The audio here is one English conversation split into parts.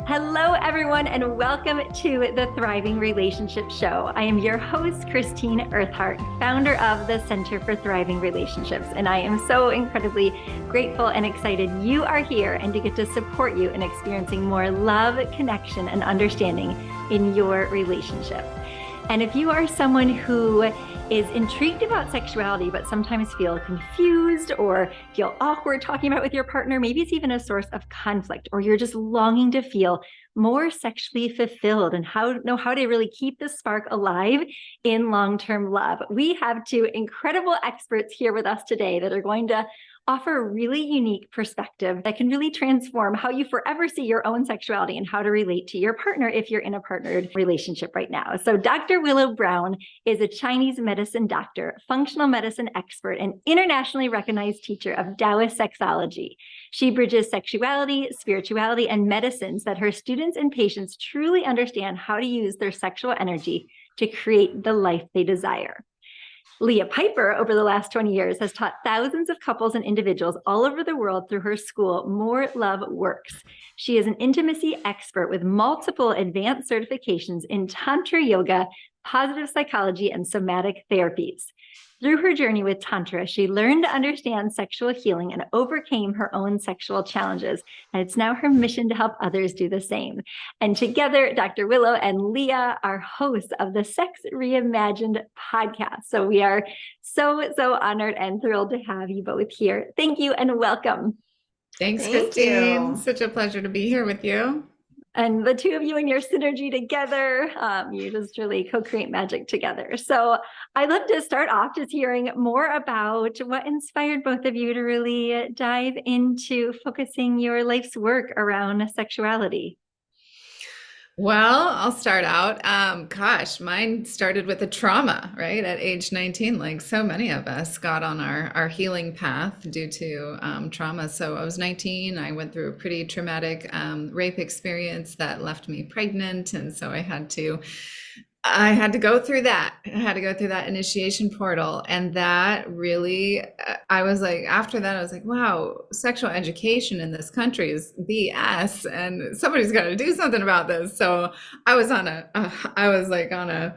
Hello, everyone, and welcome to the Thriving Relationship Show. I am your host, Christine Earthhart, founder of the Center for Thriving Relationships, and I am so incredibly grateful and excited you are here and to get to support you in experiencing more love, connection, and understanding in your relationship. And if you are someone who is intrigued about sexuality, but sometimes feel confused or feel awkward talking about it with your partner, maybe it's even a source of conflict, or you're just longing to feel more sexually fulfilled and know how to really keep the spark alive in long-term love. We have two incredible experts here with us today that are going to offer a really unique perspective that can really transform how you forever see your own sexuality and how to relate to your partner if you're in a partnered relationship right now. So Dr. Willow Brown is a Chinese medicine doctor, functional medicine expert, and internationally recognized teacher of Taoist sexology. She bridges sexuality, spirituality, and medicine so that her students and patients truly understand how to use their sexual energy to create the life they desire. Leah Piper, over the last 20 years, has taught thousands of couples and individuals all over the world through her school, More Love Works. She is an intimacy expert with multiple advanced certifications in Tantra yoga, positive psychology, and somatic therapies. Through her journey with Tantra, she learned to understand sexual healing and overcame her own sexual challenges. And it's now her mission to help others do the same. And together, Dr. Willow and Leah are hosts of the Sex Reimagined podcast. So we are so honored and thrilled to have you both here. Thank you and welcome. Thanks, Christine. Such a pleasure to be here with you. And the two of you and your synergy together, you just really co-create magic together. So I'd love to start off just hearing more about what inspired both of you to really dive into focusing your life's work around sexuality. Well, I'll start out. Mine started with a trauma, right? At age 19, like so many of us got on our healing path due to trauma. So I was 19, I went through a pretty traumatic rape experience that left me pregnant. And so I had to go through that. I had to go through that initiation portal. And that really, I was like, after that, I was like, wow, sexual education in this country is BS and somebody's got to do something about this. So I was on a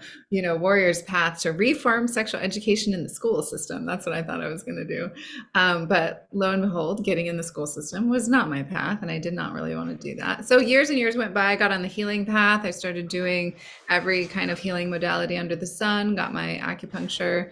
warrior's path to reform sexual education in the school system. That's what I thought I was going to do. But lo and behold, getting in the school system was not my path. And I did not really want to do that. So years and years went by, I got on the healing path. I started doing every kind of healing modality under the sun, got my acupuncture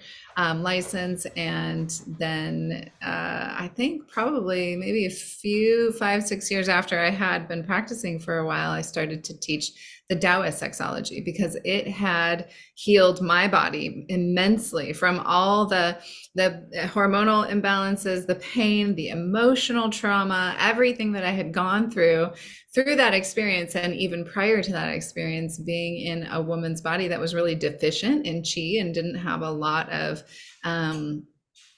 license, and then I think probably maybe 5-6 years after I had been practicing for a while, I started to teach the Taoist sexology because it had healed my body immensely from all the hormonal imbalances, the pain, the emotional trauma, everything that I had gone through that experience. And even prior to that experience, being in a woman's body that was really deficient in chi and didn't have a lot of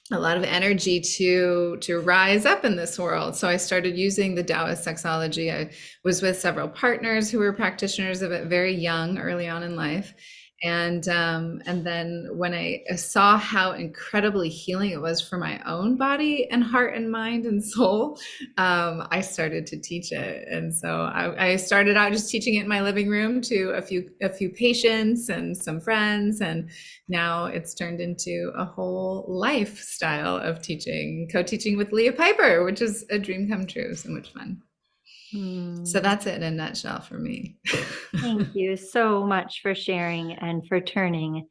energy to rise up in this world. So I started using the Taoist sexology. I was with several partners who were practitioners of it very young, early on in life. And then when I saw how incredibly healing it was for my own body and heart and mind and soul, I started to teach it. And so I started out just teaching it in my living room to a few patients and some friends. And now it's turned into a whole lifestyle of co-teaching with Leah Piper, which is a dream come true. So much fun. So that's it in a nutshell for me. Thank you so much for sharing and for turning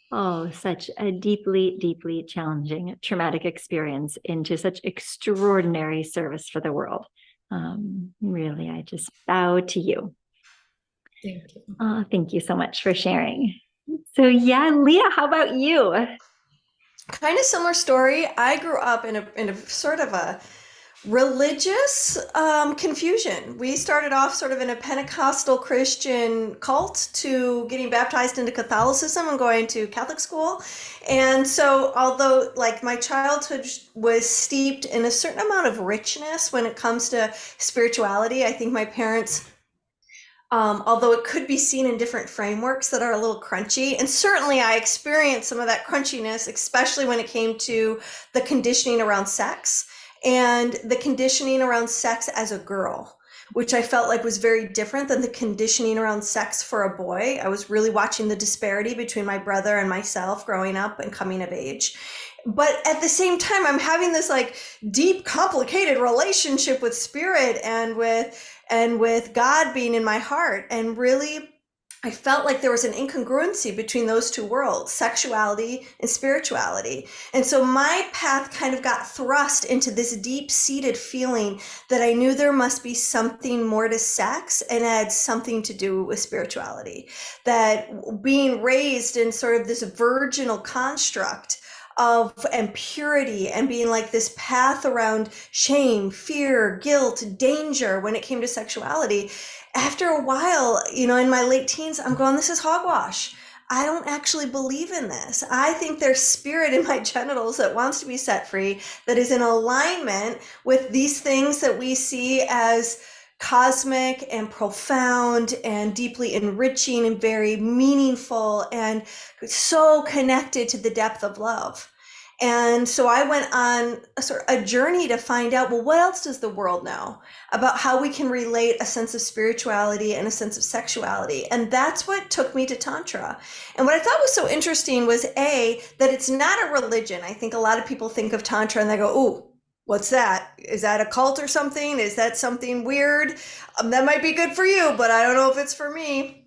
such a deeply challenging traumatic experience into such extraordinary service for the world. Really, I just bow to you. Thank you. Thank you so much for sharing. So yeah, Leah, how about you? Kind of similar story. I grew up in a sort of a religious confusion. We started off sort of in a Pentecostal Christian cult to getting baptized into Catholicism and going to Catholic school. And so although like my childhood was steeped in a certain amount of richness when it comes to spirituality, I think my parents, although it could be seen in different frameworks that are a little crunchy, and certainly I experienced some of that crunchiness, especially when it came to the conditioning around sex and the conditioning around sex as a girl. which I felt like was very different than the conditioning around sex for a boy. I was really watching the disparity between my brother and myself growing up and coming of age. But at the same time, I'm having this like deep, complicated relationship with spirit and with God being in my heart. And really, I felt like there was an incongruency between those two worlds, sexuality and spirituality. And so my path kind of got thrust into this deep-seated feeling that I knew there must be something more to sex and it had something to do with spirituality. That being raised in sort of this virginal construct of and purity and being like this path around shame, fear, guilt, danger when it came to sexuality. After a while, in my late teens, I'm going, this is hogwash. I don't actually believe in this. I think there's spirit in my genitals that wants to be set free, that is in alignment with these things that we see as cosmic and profound and deeply enriching and very meaningful and so connected to the depth of love. And so I went on a journey to find out, well, what else does the world know about how we can relate a sense of spirituality and a sense of sexuality? And that's what took me to Tantra. And what I thought was so interesting was that it's not a religion. I think a lot of people think of Tantra and they go, ooh, what's that? Is that a cult or something? Is that something weird? That might be good for you, but I don't know if it's for me.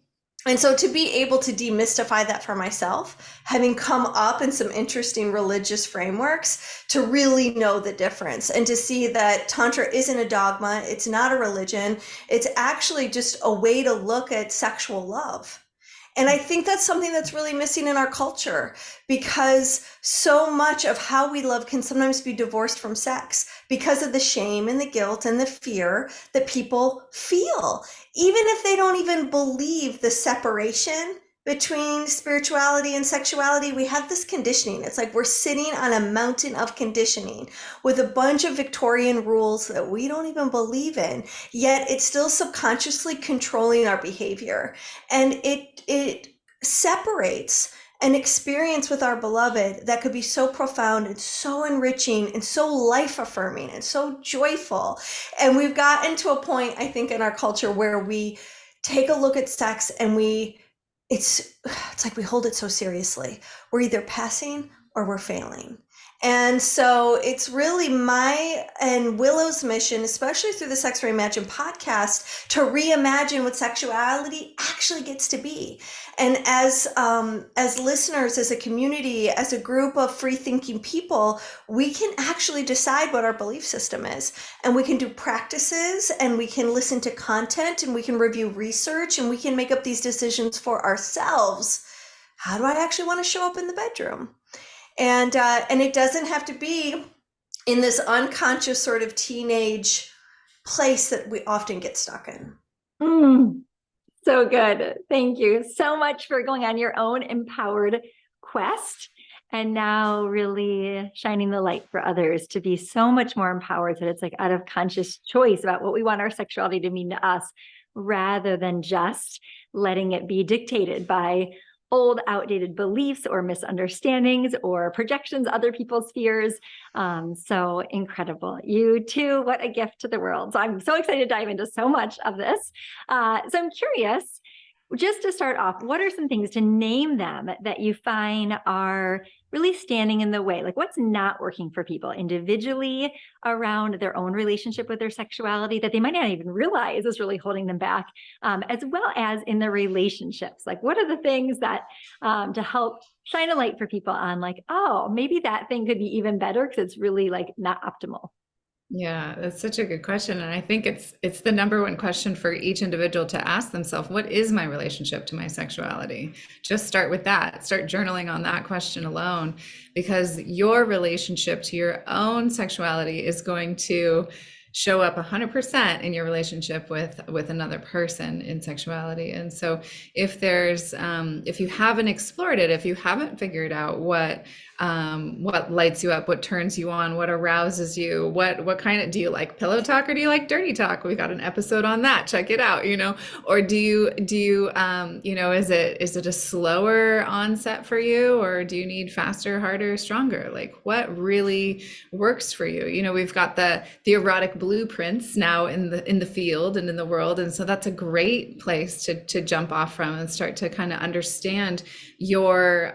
And so to be able to demystify that for myself, having come up in some interesting religious frameworks, to really know the difference and to see that Tantra isn't a dogma, it's not a religion, it's actually just a way to look at sexual love. And I think that's something that's really missing in our culture, because so much of how we love can sometimes be divorced from sex because of the shame and the guilt and the fear that people feel, even if they don't even believe the separation between spirituality and sexuality. We have this conditioning. It's like we're sitting on a mountain of conditioning with a bunch of Victorian rules that we don't even believe in, yet it's still subconsciously controlling our behavior. And it separates an experience with our beloved that could be so profound and so enriching and so life affirming and so joyful. And we've gotten to a point, I think, in our culture where we take a look at sex and it's like we hold it so seriously. We're either passing or we're failing. And so it's really my and Willow's mission, especially through the Sex Reimagined podcast, to reimagine what sexuality actually gets to be. And as listeners, as a community, as a group of free-thinking people, we can actually decide what our belief system is. And we can do practices, and we can listen to content, and we can review research, and we can make up these decisions for ourselves. How do I actually want to show up in the bedroom? And it doesn't have to be in this unconscious sort of teenage place that we often get stuck in. So good. Thank you so much for going on your own empowered quest and now really shining the light for others to be so much more empowered, that it's like out of conscious choice about what we want our sexuality to mean to us, rather than just letting it be dictated by old outdated beliefs or misunderstandings or projections, other people's fears. So incredible. You too, what a gift to the world. So I'm so excited to dive into so much of this. So I'm curious, just to start off, what are some things, to name them, that you find are really standing in the way? Like, what's not working for people individually around their own relationship with their sexuality that they might not even realize is really holding them back, as well as in their relationships? Like, what are the things that to help shine a light for people on, like, oh, maybe that thing could be even better because it's really like not optimal? Yeah, that's such a good question. And I think it's the number one question for each individual to ask themselves: what is my relationship to my sexuality? Just start with that. Start journaling on that question alone, because your relationship to your own sexuality is going to show up 100% in your relationship with another person in sexuality. And so if you haven't explored it, if you haven't figured out what lights you up, what turns you on, what arouses you, what kind of, do you like pillow talk or do you like dirty talk? We got an episode on that. Check it out, or do you is it a slower onset for you, or do you need faster, harder, stronger? Like, what really works for you? We've got the erotic blueprints now in the field and in the world. And so that's a great place to jump off from and start to kind of understand your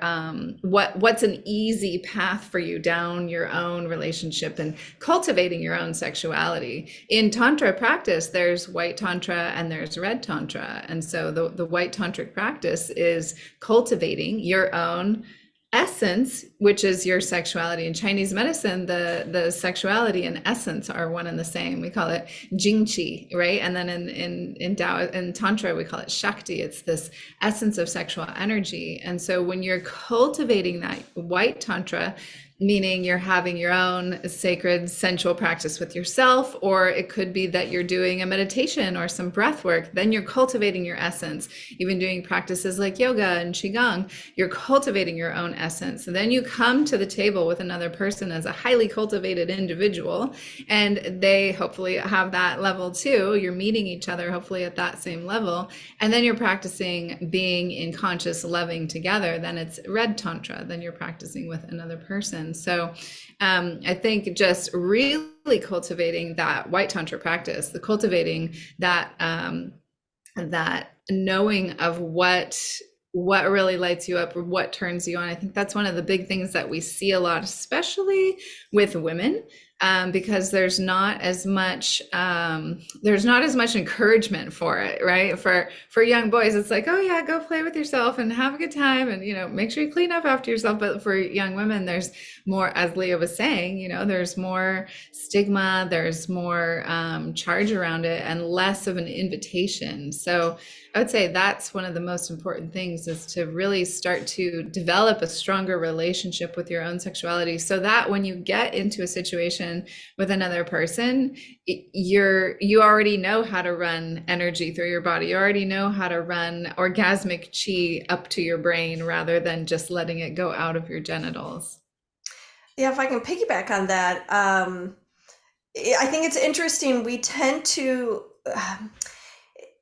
what's an easy path for you down your own relationship and cultivating your own sexuality. In Tantra practice, there's white Tantra and there's red Tantra. And so the white Tantric practice is cultivating your own essence, which is your sexuality. In Chinese medicine, the sexuality and essence are one and the same. We call it Jing Qi, right? And then in Tao, in Tantra, we call it Shakti. It's this essence of sexual energy. And so when you're cultivating that white Tantra, meaning you're having your own sacred sensual practice with yourself, or it could be that you're doing a meditation or some breath work, then you're cultivating your essence. Even doing practices like yoga and qigong, you're cultivating your own essence. And then you come to the table with another person as a highly cultivated individual, and they hopefully have that level too. You're meeting each other hopefully at that same level, and then you're practicing being in conscious loving together. Then it's red Tantra, then you're practicing with another person. So I think just really cultivating that white Tantra practice, the cultivating that that knowing of what really lights you up or what turns you on. I think that's one of the big things that we see a lot, especially with women, because there's not as much encouragement for it, right? For young boys, it's like, oh yeah, go play with yourself and have a good time, and make sure you clean up after yourself. But for young women, there's more, as Leah was saying, there's more stigma, there's more charge around it, and less of an invitation. So I would say that's one of the most important things, is to really start to develop a stronger relationship with your own sexuality, so that when you get into a situation with another person, you already know how to run energy through your body. You already know how to run orgasmic chi up to your brain rather than just letting it go out of your genitals. Yeah, if I can piggyback on that, I think it's interesting. We tend to,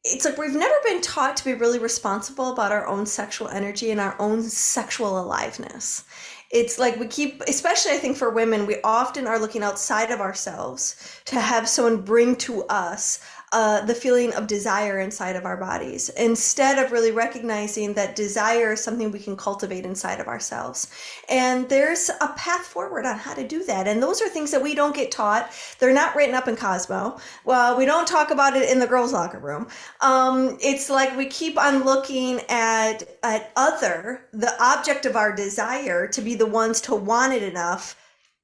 it's like we've never been taught to be really responsible about our own sexual energy and our own sexual aliveness. It's like we keep, especially I think for women, we often are looking outside of ourselves to have someone bring to us the feeling of desire inside of our bodies, instead of really recognizing that desire is something we can cultivate inside of ourselves. And there's a path forward on how to do that. And those are things that we don't get taught. They're not written up in Cosmo. Well, we don't talk about it in the girls' locker room. It's like we keep on looking at the object of our desire, to be the ones to want it enough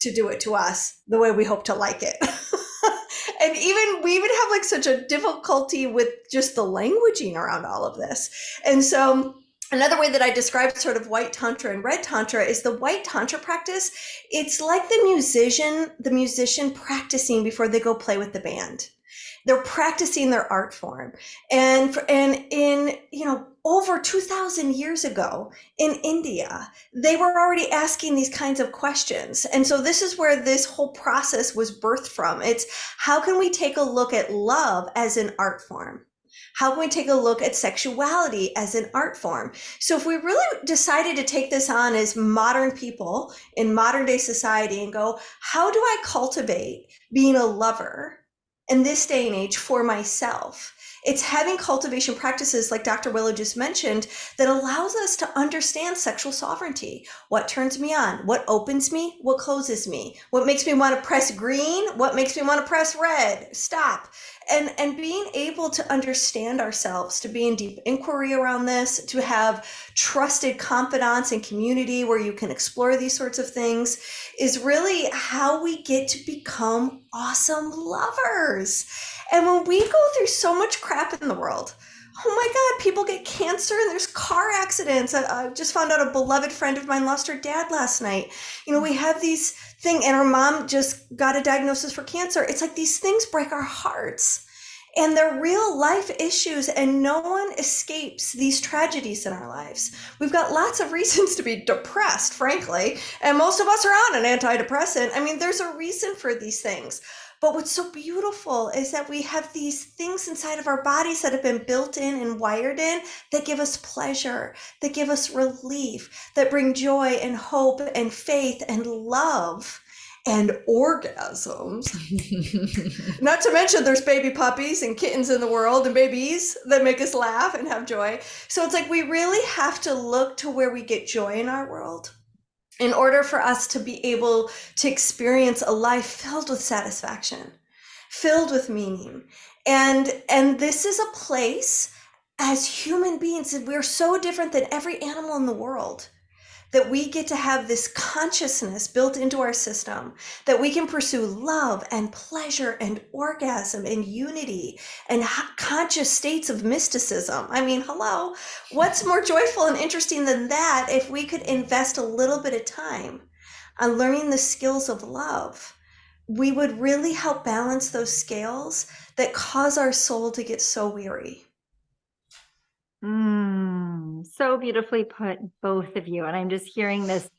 to do it to us the way we hope to like it. And we even have like such a difficulty with just the languaging around all of this. And so another way that I describe sort of white Tantra and red Tantra is the white Tantra practice. It's like the musician practicing before they go play with the band. They're practicing their art form. And in, over 2,000 years ago in India, they were already asking these kinds of questions. And so this is where this whole process was birthed from. It's how can we take a look at love as an art form? How can we take a look at sexuality as an art form? So if we really decided to take this on as modern people in modern day society and go, how do I cultivate being a lover in this day and age for myself? It's having cultivation practices like Dr. Willow just mentioned that allows us to understand sexual sovereignty. What turns me on? What opens me? What closes me? What makes me want to press green? What makes me want to press red? Stop. And being able to understand ourselves, to be in deep inquiry around this, to have trusted confidants and community where you can explore these sorts of things, is really how we get to become awesome lovers. And when we go through so much crap in the world, oh my God, people get cancer and there's car accidents. I just found out a beloved friend of mine lost her dad last night. We have these things, and her mom just got a diagnosis for cancer. It's like these things break our hearts. And they're real life issues, and no one escapes these tragedies in our lives. We've got lots of reasons to be depressed, frankly, and most of us are on an antidepressant. I mean, there's a reason for these things. But what's so beautiful is that we have these things inside of our bodies that have been built in and wired in that give us pleasure, that give us relief, that bring joy and hope and faith and love. and orgasms. Not to mention there's baby puppies and kittens in the world and babies that make us laugh and have joy. So it's like we really have to look to where we get joy in our world in order for us to be able to experience a life filled with satisfaction, filled with meaning. And this is a place, as human beings, we're so different than every animal in the world, that we get to have this consciousness built into our system, that we can pursue love and pleasure and orgasm and unity and conscious states of mysticism. I mean, hello, what's more joyful and interesting than that if we could invest a little bit of time on learning the skills of love? We would really help balance those scales that cause our soul to get so weary. So beautifully put, both of you. And I'm just hearing this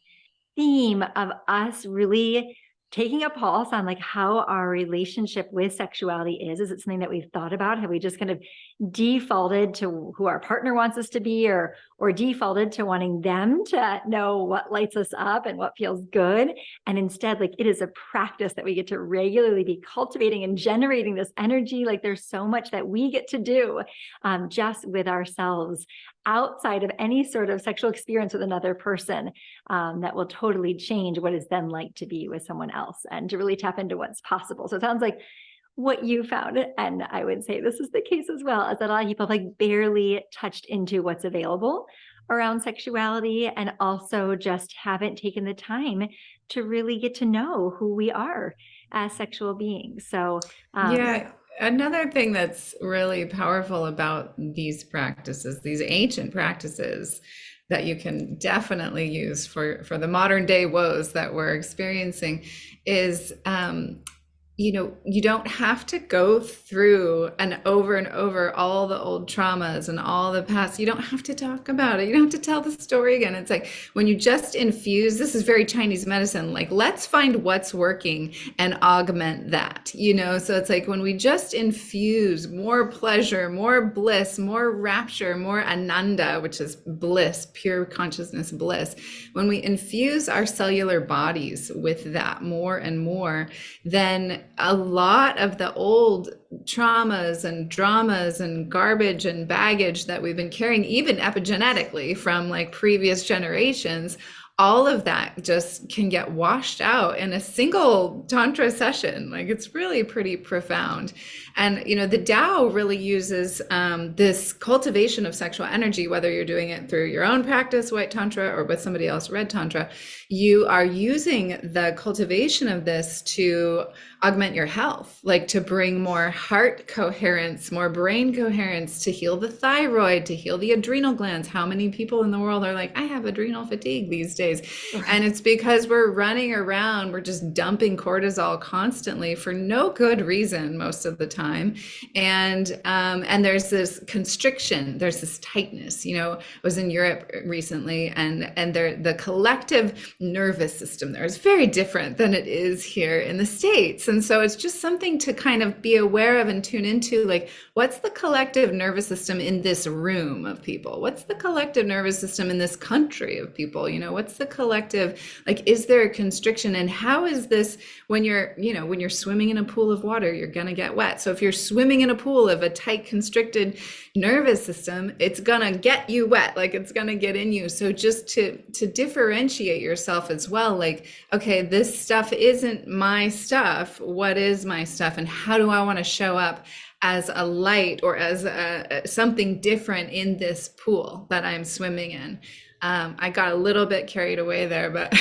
theme of us really taking a pulse on like how our relationship with sexuality is. Is it something that we've thought about? Have we just kind of defaulted to who our partner wants us to be, or defaulted to wanting them to know what lights us up and what feels good? And instead, like, it is a practice that we get to regularly be cultivating and generating this energy. Like, there's so much that we get to do just with ourselves outside of any sort of sexual experience with another person, that will totally change what it's then like to be with someone else and to really tap into what's possible. So it sounds like what you found, and I would say this is the case as well, is that a lot of people have like barely touched into what's available around sexuality, and also just haven't taken the time to really get to know who we are as sexual beings. So Yeah. Another thing that's really powerful about these practices, these ancient practices that you can definitely use for the modern day woes that we're experiencing, is you don't have to go through and over all the old traumas and all the past. You don't have to talk about it. You don't have to tell the story again. It's like when you just infuse, this is very Chinese medicine, like, let's find what's working and augment that, So it's like when we just infuse more pleasure, more bliss, more rapture, more ananda, which is bliss, pure consciousness bliss. When we infuse our cellular bodies with that more and more, then a lot of the old traumas and dramas and garbage and baggage that we've been carrying, even epigenetically from like previous generations, all of that just can get washed out in a single Tantra session. Like, it's really pretty profound. And, the Tao really uses this cultivation of sexual energy, whether you're doing it through your own practice, White Tantra, or with somebody else, Red Tantra. You are using the cultivation of this to augment your health, like to bring more heart coherence, more brain coherence, to heal the thyroid, to heal the adrenal glands. How many people in the world are like, I have adrenal fatigue these days? And it's because we're running around, we're just dumping cortisol constantly for no good reason most of the time. And there's this constriction, there's this tightness. I was in Europe recently, and the collective nervous system there is very different than it is here in the States. And so it's just something to kind of be aware of and tune into, like, what's the collective nervous system in this room of people? What's the collective nervous system in this country of people? What's the collective, like, is there a constriction? And how is this, when you're swimming in a pool of water, you're going to get wet. So if you're swimming in a pool of a tight, constricted nervous system, it's going to get you wet, like it's going to get in you. So just to differentiate yourself as well, like, okay, this stuff isn't my stuff. What is my stuff? And how do I want to show up as a light or as something different in this pool that I'm swimming in? I got a little bit carried away there, but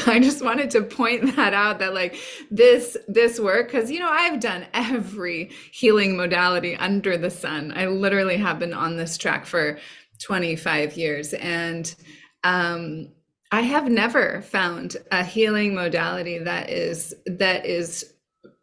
I just wanted to point that out, that like this work, because, I've done every healing modality under the sun. I literally have been on this track for 25 years. And I have never found a healing modality that is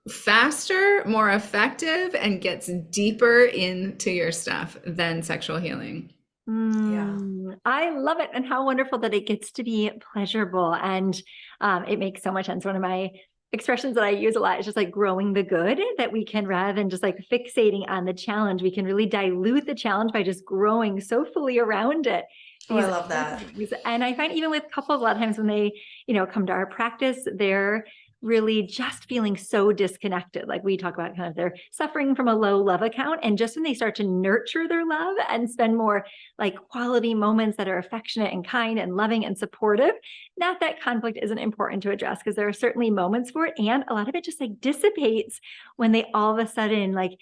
faster, more effective, and gets deeper into your stuff than sexual healing. Yeah. I love it. And how wonderful that it gets to be pleasurable. And it makes so much sense. One of my expressions that I use a lot is just like growing the good, that we can, rather than just like fixating on the challenge, we can really dilute the challenge by just growing so fully around it. Oh, I love that. And I find even with couples, a lot of times when they, come to our practice, they're really just feeling so disconnected. Like we talk about kind of they're suffering from a low love account. And just when they start to nurture their love and spend more like quality moments that are affectionate and kind and loving and supportive, not that conflict isn't important to address, because there are certainly moments for it. And a lot of it just like dissipates when they all of a sudden like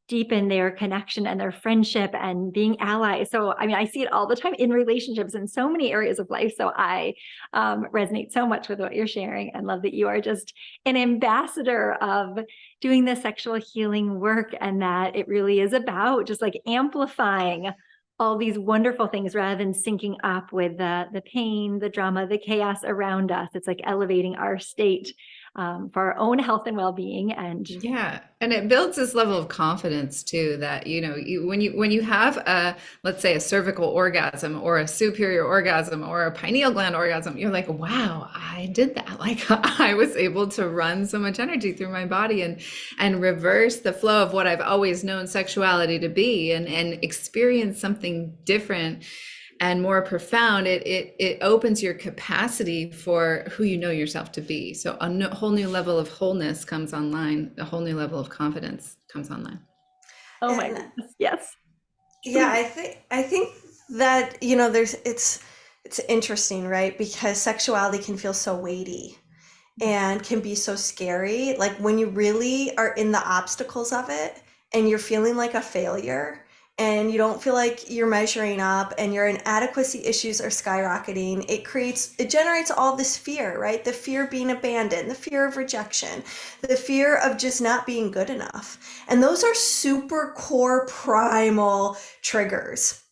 deepen their connection and their friendship and being allies. So, I mean, I see it all the time in relationships in so many areas of life. So I resonate so much with what you're sharing and love that you are just an ambassador of doing the sexual healing work, and that it really is about just like amplifying all these wonderful things rather than syncing up with the pain, the drama, the chaos around us. It's like elevating our state for our own health and well-being. And Yeah, and it builds this level of confidence too, that when you have a, let's say, a cervical orgasm or a superior orgasm or a pineal gland orgasm, you're like, wow, I did that. Like I was able to run so much energy through my body and reverse the flow of what I've always known sexuality to be, and experience something different and more profound. It opens your capacity for who you know yourself to be. So whole new level of wholeness comes online. A whole new level of confidence comes online. oh my goodness, yes. Yeah, I think that, it's interesting, right? Because sexuality can feel so weighty and can be so scary. Like when you really are in the obstacles of it and you're feeling like a failure and you don't feel like you're measuring up and your inadequacy issues are skyrocketing, it generates all this fear, right? The fear of being abandoned, the fear of rejection, the fear of just not being good enough. And those are super core primal triggers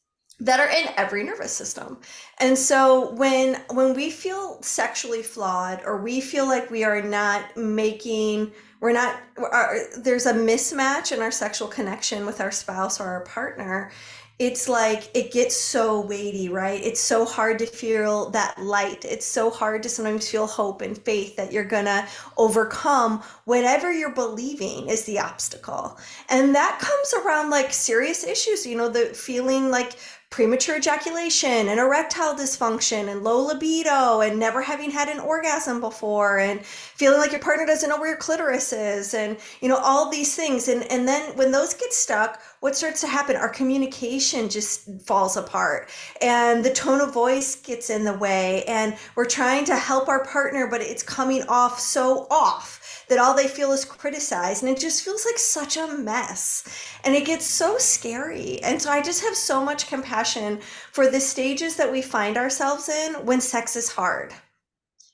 that are in every nervous system. And so when we feel sexually flawed, or we feel like we are not making, there's a mismatch in our sexual connection with our spouse or our partner, it's like it gets so weighty, right? It's so hard to feel that light. It's so hard to sometimes feel hope and faith that you're gonna overcome whatever you're believing is the obstacle. And that comes around like serious issues, the feeling like premature ejaculation and erectile dysfunction and low libido and never having had an orgasm before and feeling like your partner doesn't know where your clitoris is, and all these things. And then when those get stuck, what starts to happen? Our communication just falls apart and the tone of voice gets in the way, and we're trying to help our partner, but it's coming off so off that all they feel is criticized, and it just feels like such a mess, and it gets so scary. And so I just have so much compassion for the stages that we find ourselves in when sex is hard,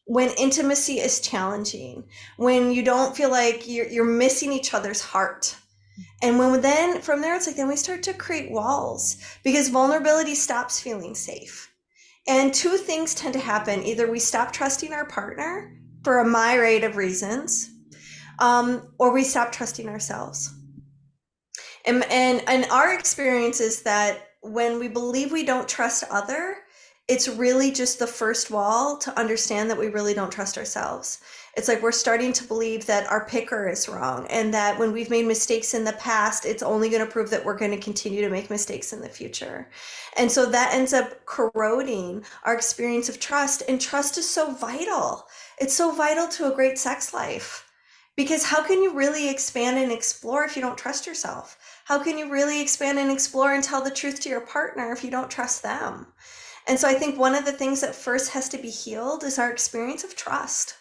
when intimacy is challenging, when you don't feel like you're missing each other's heart. And then from there, it's like, then we start to create walls because vulnerability stops feeling safe. And two things tend to happen. Either we stop trusting our partner for a myriad of reasons, or we stop trusting ourselves. And our experience is that when we believe we don't trust other, it's really just the first wall to understand that we really don't trust ourselves. It's like we're starting to believe that our picker is wrong, and that when we've made mistakes in the past, it's only going to prove that we're going to continue to make mistakes in the future. And so that ends up corroding our experience of trust. And trust is so vital. It's so vital to a great sex life. Because how can you really expand and explore if you don't trust yourself? How can you really expand and explore and tell the truth to your partner if you don't trust them? And so I think one of the things that first has to be healed is our experience of trust.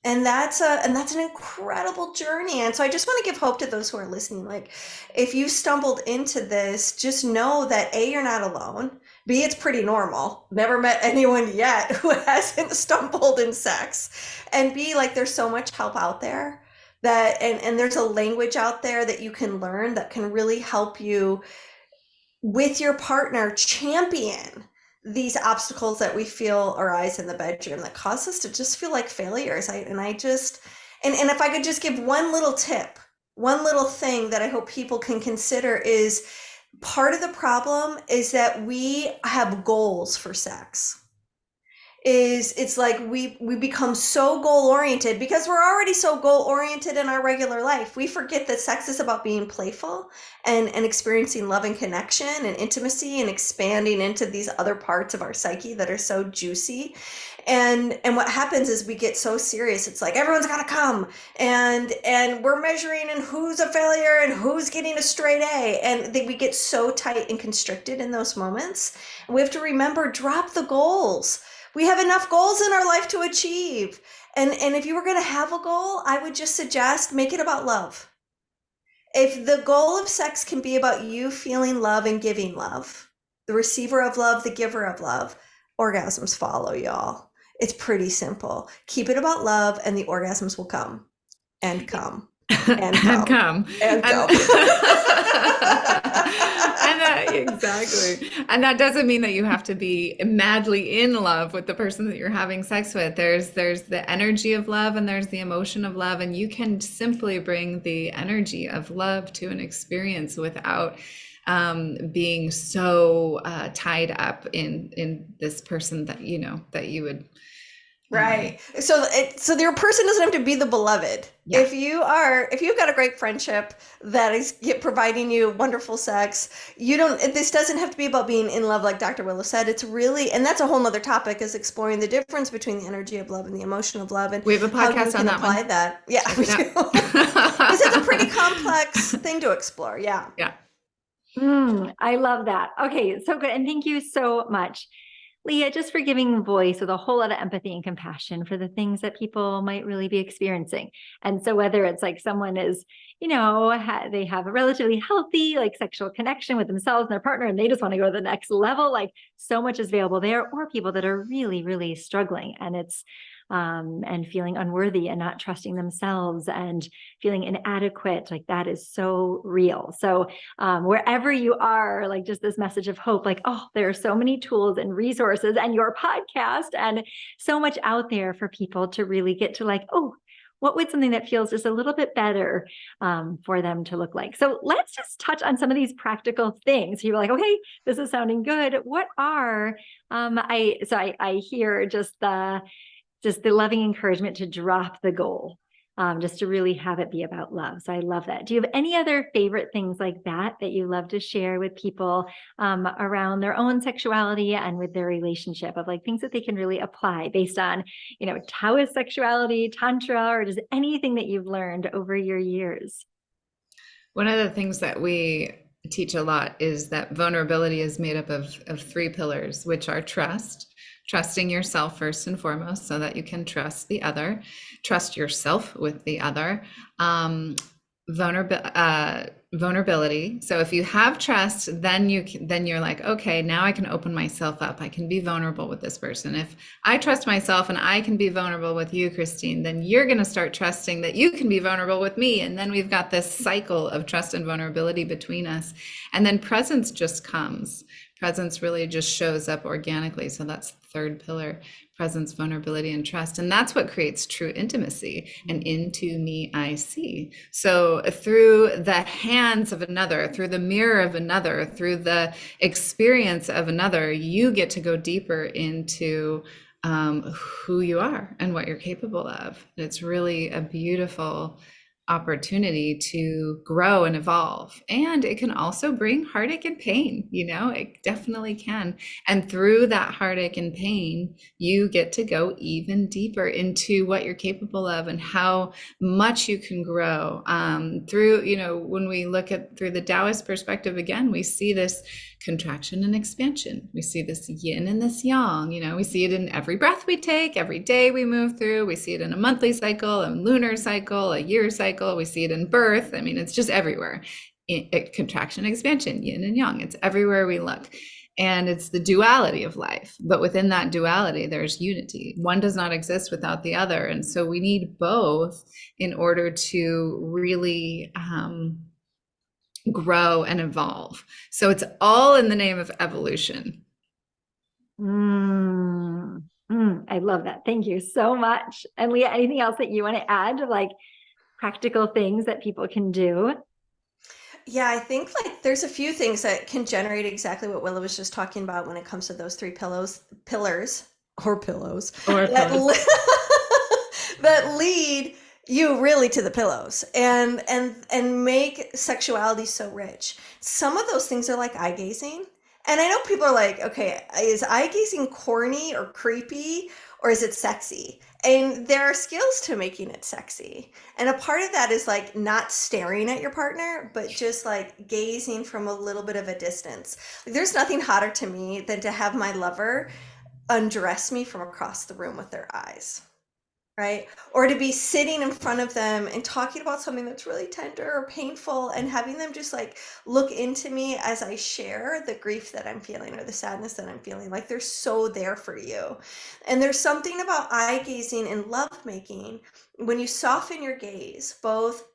And that's an incredible journey. And so I just want to give hope to those who are listening. Like, if you stumbled into this, just know that A, you're not alone. B, it's pretty normal. Never met anyone yet who hasn't stumbled in sex. And B, like, there's so much help out there and there's a language out there that you can learn that can really help you with your partner champion these obstacles that we feel arise in the bedroom that cause us to just feel like failures. And if I could just give one little tip, one little thing that I hope people can consider is, part of the problem is that we have goals for sex. is it's like we become so goal oriented because we're already so goal oriented in our regular life. We forget that sex is about being playful and experiencing love and connection and intimacy and expanding into these other parts of our psyche that are so juicy. And what happens is we get so serious. It's like everyone's got to come, and we're measuring and who's a failure and who's getting a straight A, and we get so tight and constricted in those moments. And we have to remember, drop the goals. We have enough goals in our life to achieve. And if you were going to have a goal, I would just suggest make it about love. If the goal of sex can be about you feeling love and giving love, the receiver of love, the giver of love, orgasms follow, y'all. It's pretty simple. Keep it about love and the orgasms will come and come and come and come. and come. Exactly. And that doesn't mean that you have to be madly in love with the person that you're having sex with. There's the energy of love and there's the emotion of love. And you can simply bring the energy of love to an experience without being so tied up in this person that you would. Right. So your person doesn't have to be the beloved. Yeah. If you've got a great friendship that is providing you wonderful sex, this doesn't have to be about being in love like Dr. Willow said. It's really, and that's a whole nother topic, is exploring the difference between the energy of love and the emotion of love. And we have a podcast on that apply one. That. Yeah, we do. Because it's a pretty complex thing to explore. Yeah. Yeah. I love that. Okay. So good. And thank you so much, Leah, just for giving voice with a whole lot of empathy and compassion for the things that people might really be experiencing. And so whether it's like someone is, they have a relatively healthy, like sexual connection with themselves and their partner, and they just want to go to the next level, like so much is available there, or people that are really, really struggling and it's, and feeling unworthy and not trusting themselves and feeling inadequate, like that is so real. So wherever you are, like just this message of hope, like, oh, there are so many tools and resources and your podcast and so much out there for people to really get to like, oh, what would something that feels just a little bit better for them to look like? So let's just touch on some of these practical things. You're like, okay, this is sounding good. What are, I hear just the loving encouragement to drop the goal, just to really have it be about love. So I love that. Do you have any other favorite things like that you love to share with people around their own sexuality and with their relationship, of like things that they can really apply based on, Taoist sexuality, Tantra, or just anything that you've learned over your years? One of the things that we teach a lot is that vulnerability is made up of 3 pillars, which are trusting yourself first and foremost so that you can trust the other, trust yourself with the other, vulnerability. So if you have trust, then you're like, okay, now I can open myself up. I can be vulnerable with this person. If I trust myself and I can be vulnerable with you, Christine, then you're going to start trusting that you can be vulnerable with me. And then we've got this cycle of trust and vulnerability between us. And then presence just comes. Presence really just shows up organically. So that's the 3rd pillar: presence, vulnerability, and trust. And that's what creates true intimacy. And into me I see. So through the hands of another, through the mirror of another, through the experience of another, you get to go deeper into who you are and what you're capable of. It's really a beautiful opportunity to grow and evolve. And it can also bring heartache and pain, it definitely can. And through that heartache and pain, you get to go even deeper into what you're capable of and how much you can grow. Through, when we look at through the Taoist perspective, again, we see this contraction and expansion. We see this yin and this yang, we see it in every breath we take, every day we move through. We see it in a monthly cycle, a lunar cycle, a year cycle. We see it in birth. I mean, it's just everywhere. Contraction, expansion, yin and yang. It's everywhere we look. And it's the duality of life. But within that duality, there's unity. One does not exist without the other. And so we need both in order to really grow and evolve. So it's all in the name of evolution. I love that. Thank you so much. And Leah, anything else that you want to add, like practical things that people can do? Yeah, I think like there's a few things that can generate exactly what Willow was just talking about when it comes to those 3 pillars. or pillows Or that pillows. that lead you really to the pillows and make sexuality so rich. Some of those things are like eye gazing. And I know people are like, okay, is eye gazing corny or creepy or is it sexy? And there are skills to making it sexy. And a part of that is like not staring at your partner, but just like gazing from a little bit of a distance. Like, there's nothing hotter to me than to have my lover undress me from across the room with their eyes. Right? Or to be sitting in front of them and talking about something that's really tender or painful and having them just like look into me as I share the grief that I'm feeling or the sadness that I'm feeling. Like they're so there for you. And there's something about eye gazing and love making when you soften your gaze, both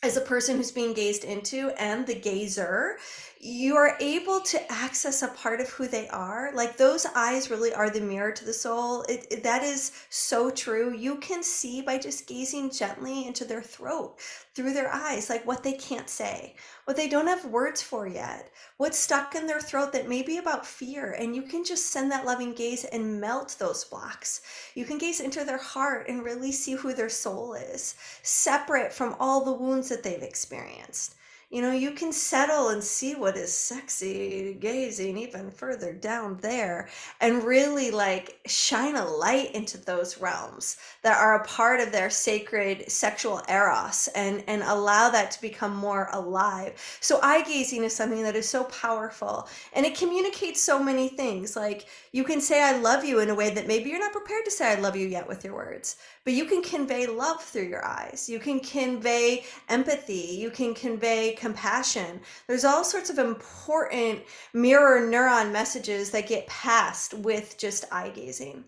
as a person who's being gazed into and the gazer, you are able to access a part of who they are. Like those eyes really are the mirror to the soul. That is so true. You can see by just gazing gently into their throat through their eyes, like what they can't say, what they don't have words for yet, what's stuck in their throat that may be about fear. And you can just send that loving gaze and melt those blocks. You can gaze into their heart and really see who their soul is, separate from all the wounds that they've experienced. You know, you can settle and see what is sexy, gazing even further down there, and really like shine a light into those realms that are a part of their sacred sexual eros and allow that to become more alive. So eye gazing is something that is so powerful and it communicates so many things. Like you can say I love you in a way that maybe you're not prepared to say I love you yet with your words, but you can convey love through your eyes. You can convey empathy. You can convey compassion. There's all sorts of important mirror neuron messages that get passed with just eye gazing.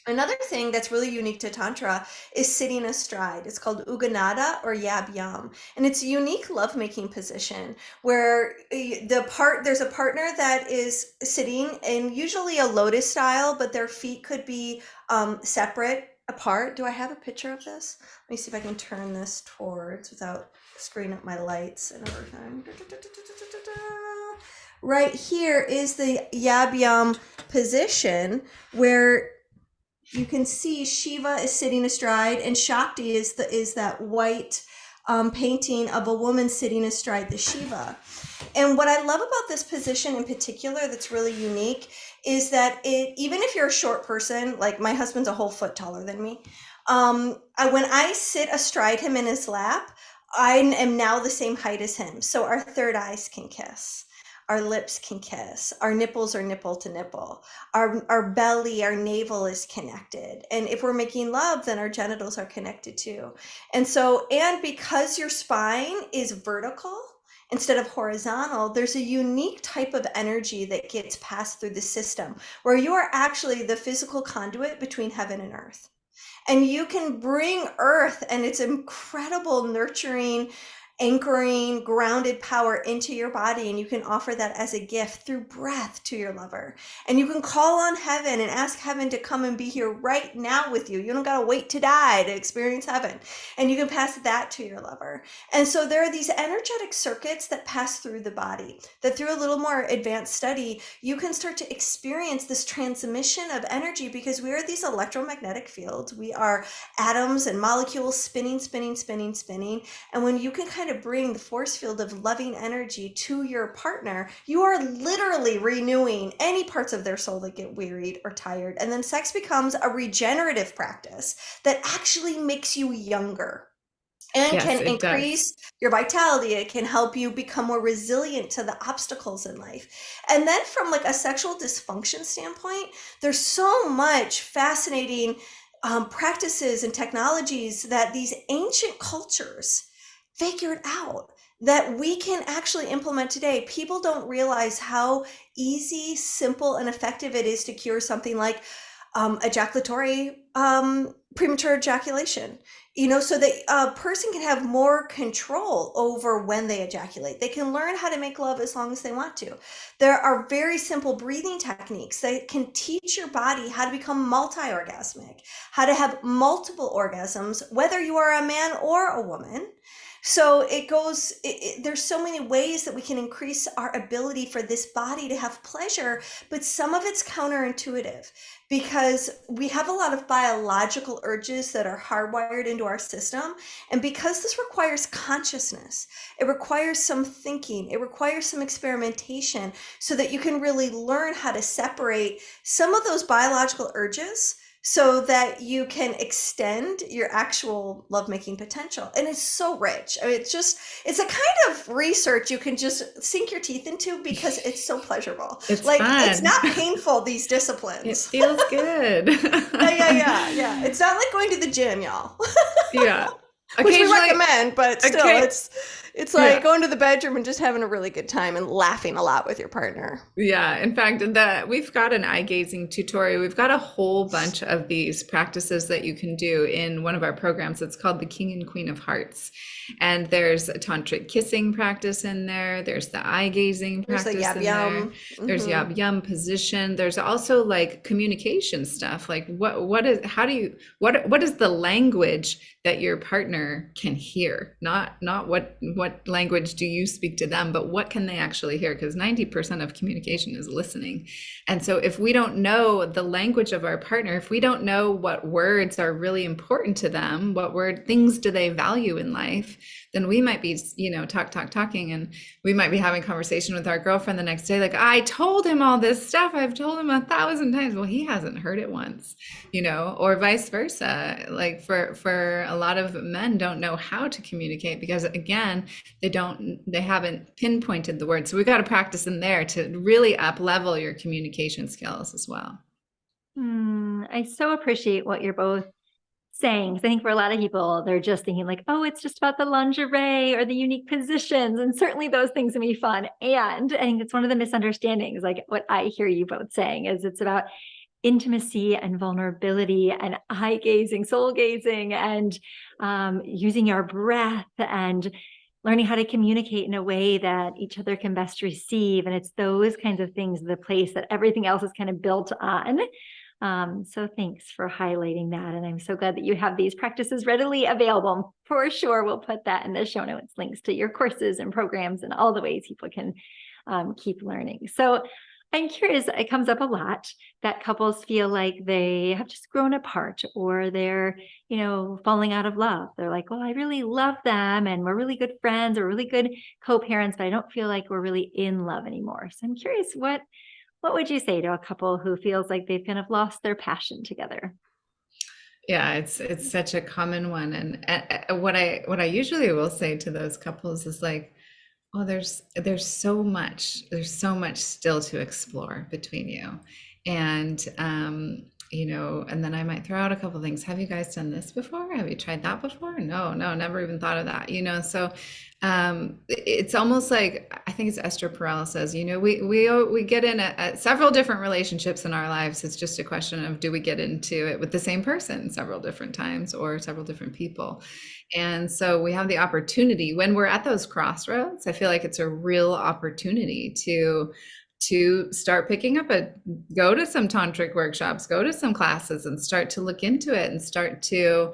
Another thing that's really unique to Tantra is sitting astride. It's called Uganada or Yab Yam. And it's a unique lovemaking position where there's a partner that is sitting in usually a lotus style, but their feet could be separate apart. Do I have a picture of this? Let me see if I can turn this towards without screwing up my lights and everything. Right here is the Yab Yam position where you can see Shiva is sitting astride and Shakti is that white painting of a woman sitting astride the Shiva. And what I love about this position in particular that's really unique is that even if you're a short person, like my husband's a whole foot taller than me, when I sit astride him in his lap, I am now the same height as him. So our third eyes can kiss. Our lips can kiss. Our nipples are nipple to nipple. Our belly, our navel is connected. And if we're making love, then our genitals are connected too. And because your spine is vertical instead of horizontal, there's a unique type of energy that gets passed through the system where you are actually the physical conduit between heaven and earth. And you can bring earth and its incredible nurturing, anchoring, grounded power into your body, and you can offer that as a gift through breath to your lover. And you can call on heaven and ask heaven to come and be here right now with you. You don't gotta wait to die to experience heaven. And you can pass that to your lover. And so there are these energetic circuits that pass through the body, that through a little more advanced study, you can start to experience this transmission of energy because we are these electromagnetic fields. We are atoms and molecules spinning, spinning, spinning, spinning. And when you can kind of bring the force field of loving energy to your partner, you are literally renewing any parts of their soul that get wearied or tired. And then sex becomes a regenerative practice that actually makes you younger and Yes, can it increase does. your vitality. It can help you become more resilient to the obstacles in life. And then from like a sexual dysfunction standpoint, there's so much fascinating practices and technologies that these ancient cultures figured out that we can actually implement today. People don't realize how easy, simple, and effective it is to cure something like ejaculatory premature ejaculation. So that a person can have more control over when they ejaculate. They can learn how to make love as long as they want to. There are very simple breathing techniques that can teach your body how to become multi-orgasmic, how to have multiple orgasms, whether you are a man or a woman. So there's so many ways that we can increase our ability for this body to have pleasure, but some of it's counterintuitive because we have a lot of biological urges that are hardwired into our system. And because this requires consciousness, it requires some thinking, it requires some experimentation so that you can really learn how to separate some of those biological urges so that you can extend your actual lovemaking potential. And it's so rich. I mean, it's a kind of research you can just sink your teeth into because it's so pleasurable. It's like, fun. It's not painful, these disciplines. It feels good. Yeah. It's not like going to the gym, y'all. Yeah. Which we recommend, but still, it's like going to the bedroom and just having a really good time and laughing a lot with your partner. Yeah. In fact, we've got an eye gazing tutorial. We've got a whole bunch of these practices that you can do in one of our programs. It's called the King and Queen of Hearts. And there's a tantric kissing practice in there. There's the eye gazing practice in there. There's yab yum position. There's also like communication stuff. Like what is the language that your partner can hear? Not what language do you speak to them, but what can they actually hear? Because 90% of communication is listening. And so if we don't know the language of our partner, if we don't know what words are really important to them, things do they value in life, then we might be, talking, and we might be having a conversation with our girlfriend the next day. Like, I told him all this stuff. I've told him 1,000 times. Well, he hasn't heard it once, or vice versa. Like for a lot of men don't know how to communicate because again, they haven't pinpointed the word. So we got to practice in there to really up level your communication skills as well. I so appreciate what you're both saying, because I think for a lot of people, they're just thinking like, oh, it's just about the lingerie or the unique positions. And certainly those things can be fun. And I think it's one of the misunderstandings, like what I hear you both saying is it's about intimacy and vulnerability and eye gazing, soul gazing, and using our breath and learning how to communicate in a way that each other can best receive. And it's those kinds of things, the place that everything else is kind of built on. So thanks for highlighting that. And I'm so glad that you have these practices readily available. For sure, we'll put that in the show notes, links to your courses and programs and all the ways people can keep learning. So I'm curious, it comes up a lot that couples feel like they have just grown apart or they're, falling out of love. They're like, well, I really love them and we're really good friends or really good co-parents, but I don't feel like we're really in love anymore. So I'm curious, what would you say to a couple who feels like they've kind of lost their passion together? Yeah, it's such a common one. And what I usually will say to those couples is like, oh, there's so much still to explore between you. And and then I might throw out a couple of things. Have you guys done this before? Have you tried that before? No, never even thought of that. So it's almost like, I think it's Esther Perel says, we get in several different relationships in our lives. It's just a question of, do we get into it with the same person several different times or several different people? And so we have the opportunity when we're at those crossroads. I feel like it's a real opportunity to start picking up go to some tantric workshops, go to some classes and start to look into it and start to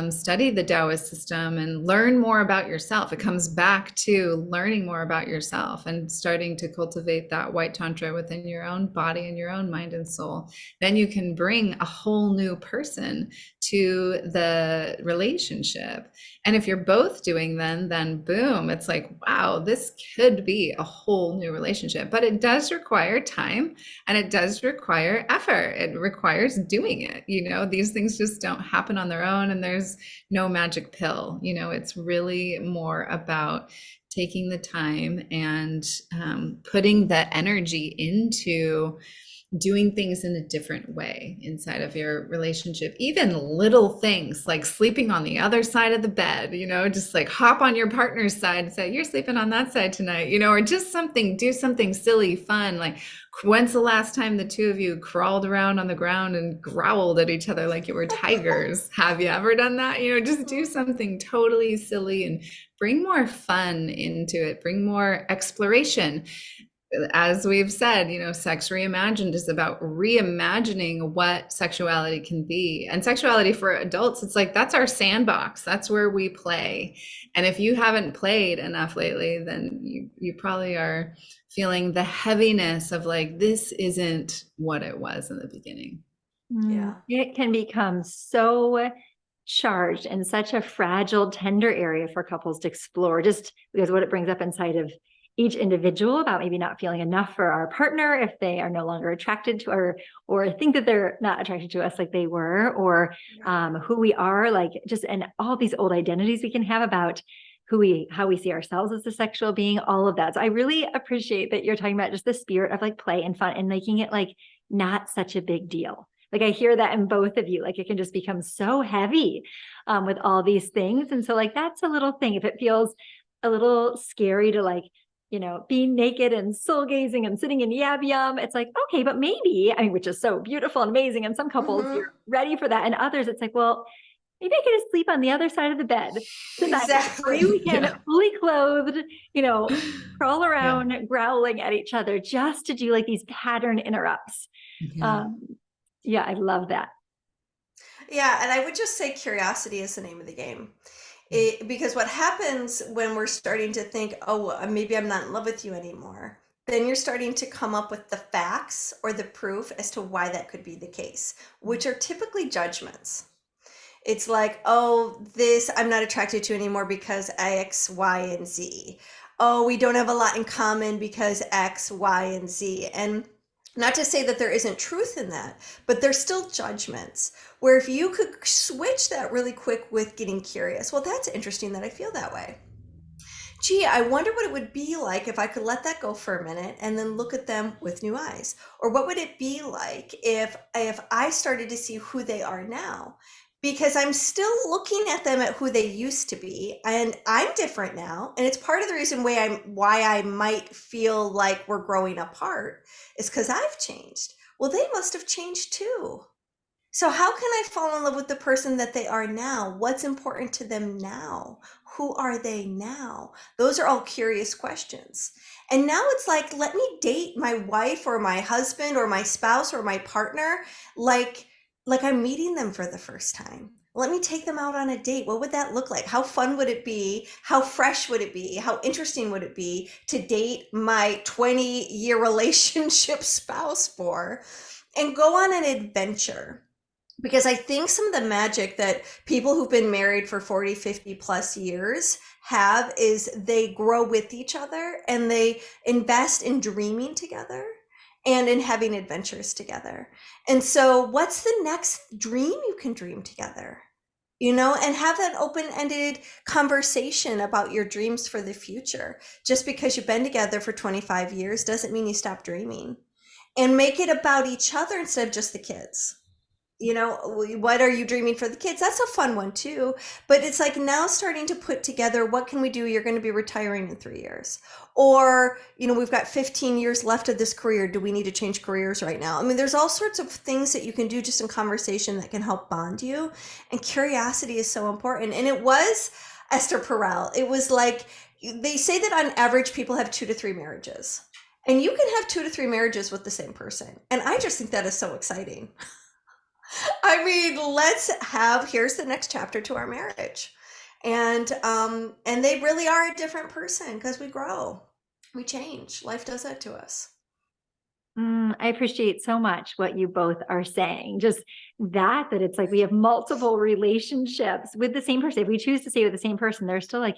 study the Taoist system and learn more about yourself. It comes back to learning more about yourself and starting to cultivate that white tantra within your own body and your own mind and soul. Then you can bring a whole new person to the relationship. And if you're both doing then boom, it's like, wow, this could be a whole new relationship. But it does require time and it does require effort. It requires doing it. These things just don't happen on their own and there's no magic pill. It's really more about taking the time and putting the energy into doing things in a different way inside of your relationship. Even little things like sleeping on the other side of the bed, just like hop on your partner's side and say, you're sleeping on that side tonight, or just do something silly, fun. Like, when's the last time the two of you crawled around on the ground and growled at each other like you were tigers? Have you ever done that? Just do something totally silly and bring more fun into it, bring more exploration. as we've said, Sex Reimagined is about reimagining what sexuality can be. And sexuality for adults, it's like that's our sandbox. That's where we play. And if you haven't played enough lately, then you probably are feeling the heaviness of like, this isn't what it was in the beginning. Yeah. It can become so charged and such a fragile, tender area for couples to explore, just because what it brings up inside of each individual about maybe not feeling enough for our partner if they are no longer attracted to, or think that they're not attracted to us like they were, or who we are, like just, and all these old identities we can have about how we see ourselves as a sexual being, all of that. So I really appreciate that you're talking about just the spirit of like play and fun and making it like not such a big deal. Like I hear that in both of you, like it can just become so heavy with all these things. And so like, that's a little thing. If it feels a little scary to like, be naked and soul gazing and sitting in yab yum, it's like, okay, but maybe, which is so beautiful and amazing. And some couples, you're ready for that. And others, it's like, well, maybe I could just sleep on the other side of the bed. Exactly. We can fully clothed, crawl around growling at each other just to do like these pattern interrupts. Yeah, I love that. Yeah, and I would just say curiosity is the name of the game. Because what happens when we're starting to think, oh, maybe I'm not in love with you anymore, then you're starting to come up with the facts or the proof as to why that could be the case, which are typically judgments. It's like, oh, this I'm not attracted to anymore because X, Y, and Z. Oh, we don't have a lot in common because X, Y, and Z. And not to say that there isn't truth in that, but there's still judgments where if you could switch that really quick with getting curious, well, that's interesting that I feel that way. Gee, I wonder what it would be like if I could let that go for a minute and then look at them with new eyes. Or what would it be like if I started to see who they are now? Because I'm still looking at them at who they used to be, and I'm different now. And it's part of the reason why I might feel like we're growing apart is because I've changed. Well, they must have changed too. So how can I fall in love with the person that they are now? What's important to them now? Who are they now? Those are all curious questions. And now it's like, let me date my wife or my husband or my spouse or my partner like I'm meeting them for the first time. Let me take them out on a date. What would that look like? How fun would it be? How fresh would it be? How interesting would it be to date my 20-year relationship spouse for? And go on an adventure. Because I think some of the magic that people who've been married for 40, 50 plus years have is they grow with each other and they invest in dreaming together and in having adventures together. And so what's the next dream you can dream together? And have that open-ended conversation about your dreams for the future. Just because you've been together for 25 years doesn't mean you stop dreaming. And make it about each other instead of just the kids. What are you dreaming for the kids? That's a fun one too. But it's like now starting to put together, what can we do? You're going to be retiring in 3 years. Or, we've got 15 years left of this career. Do we need to change careers right now? There's all sorts of things that you can do just in conversation that can help bond you. And curiosity is so important. And it was Esther Perel. It was like, they say that on average, people have 2 to 3 marriages. And you can have 2 to 3 marriages with the same person. And I just think that is so exciting. Here's the next chapter to our marriage. And they really are a different person because we grow, we change. Life does that to us. I appreciate so much what you both are saying. Just that it's like we have multiple relationships with the same person. If we choose to stay with the same person, there's still like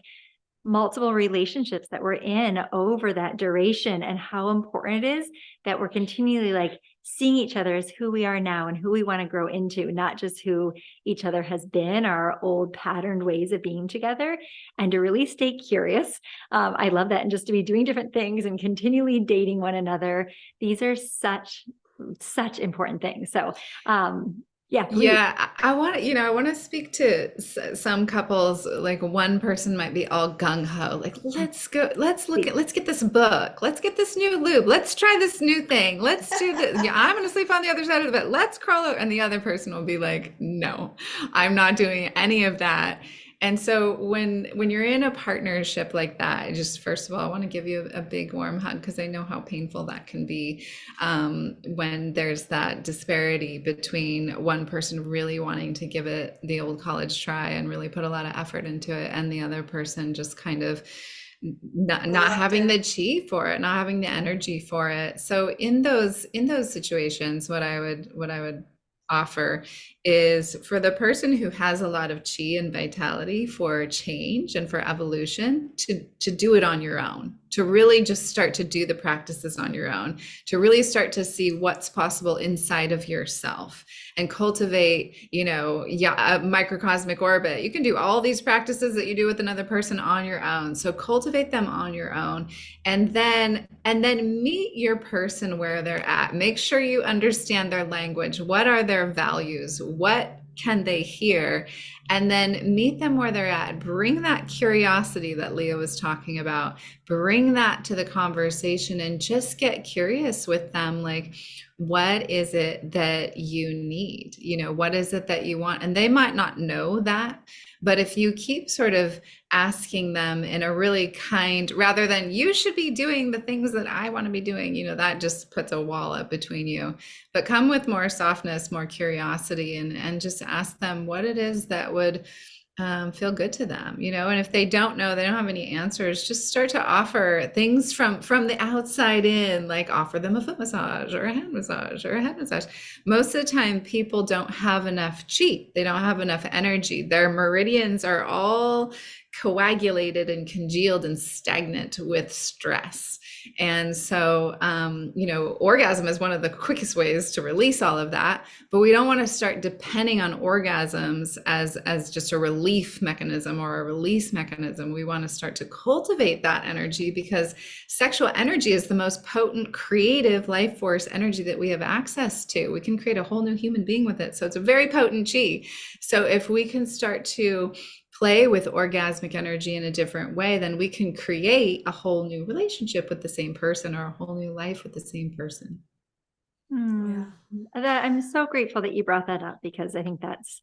multiple relationships that we're in over that duration, and how important it is that we're continually like seeing each other as who we are now and who we want to grow into, not just who each other has been, our old patterned ways of being together, and to really stay curious. I love that. And just to be doing different things and continually dating one another. These are such important things. So, yeah. Please. Yeah, I want to speak to some couples. Like one person might be all gung ho, like let's get this book, let's get this new lube, let's try this new thing, let's do this. Yeah, I'm going to sleep on the other side of the bed. Let's crawl over. And the other person will be like, no, I'm not doing any of that. And so when you're in a partnership like that, I just first of all, I want to give you a big warm hug because I know how painful that can be when there's that disparity between one person really wanting to give it the old college try and really put a lot of effort into it, and the other person just kind of not having the chi for it, not having the energy for it. So in those situations, what I would offer is for the person who has a lot of chi and vitality for change and for evolution to do it on your own, to really just start to do the practices on your own, to really start to see what's possible inside of yourself and cultivate, a microcosmic orbit. You can do all these practices that you do with another person on your own. So cultivate them on your own, and then meet your person where they're at. Make sure you understand their language. What are their values? What can they hear? And then meet them where they're at. Bring that curiosity that Leah was talking about. Bring that to the conversation and just get curious with them. Like, what is it that you need? What is it that you want? And they might not know that, but if you keep sort of asking them in a really kind, rather than you should be doing the things that I want to be doing, that just puts a wall up between you. But come with more softness, more curiosity, and just ask them what it is that would feel good to them, and if they don't know, they don't have any answers, just start to offer things from the outside in, like offer them a foot massage or a hand massage or a head massage. Most of the time people don't have enough chi, they don't have enough energy, their meridians are all coagulated and congealed and stagnant with stress. And so, orgasm is one of the quickest ways to release all of that, but we don't want to start depending on orgasms as just a relief mechanism or a release mechanism. We want to start to cultivate that energy, because sexual energy is the most potent, creative life force energy that we have access to. We can create a whole new human being with it. So it's a very potent chi. So if we can start to play with orgasmic energy in a different way, then we can create a whole new relationship with the same person, or a whole new life with the same person. Yeah. I'm so grateful that you brought that up, because I think that's,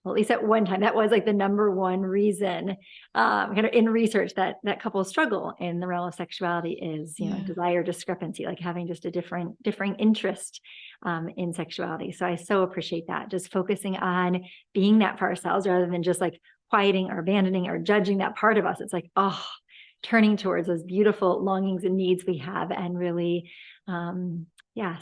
well, at least at one time, that was like the number one reason kind of in research that couples struggle in the realm of sexuality is, desire discrepancy, like having just a differing interest in sexuality. So I so appreciate that, just focusing on being that for ourselves rather than just like quieting or abandoning or judging that part of us. It's like, turning towards those beautiful longings and needs we have, and really,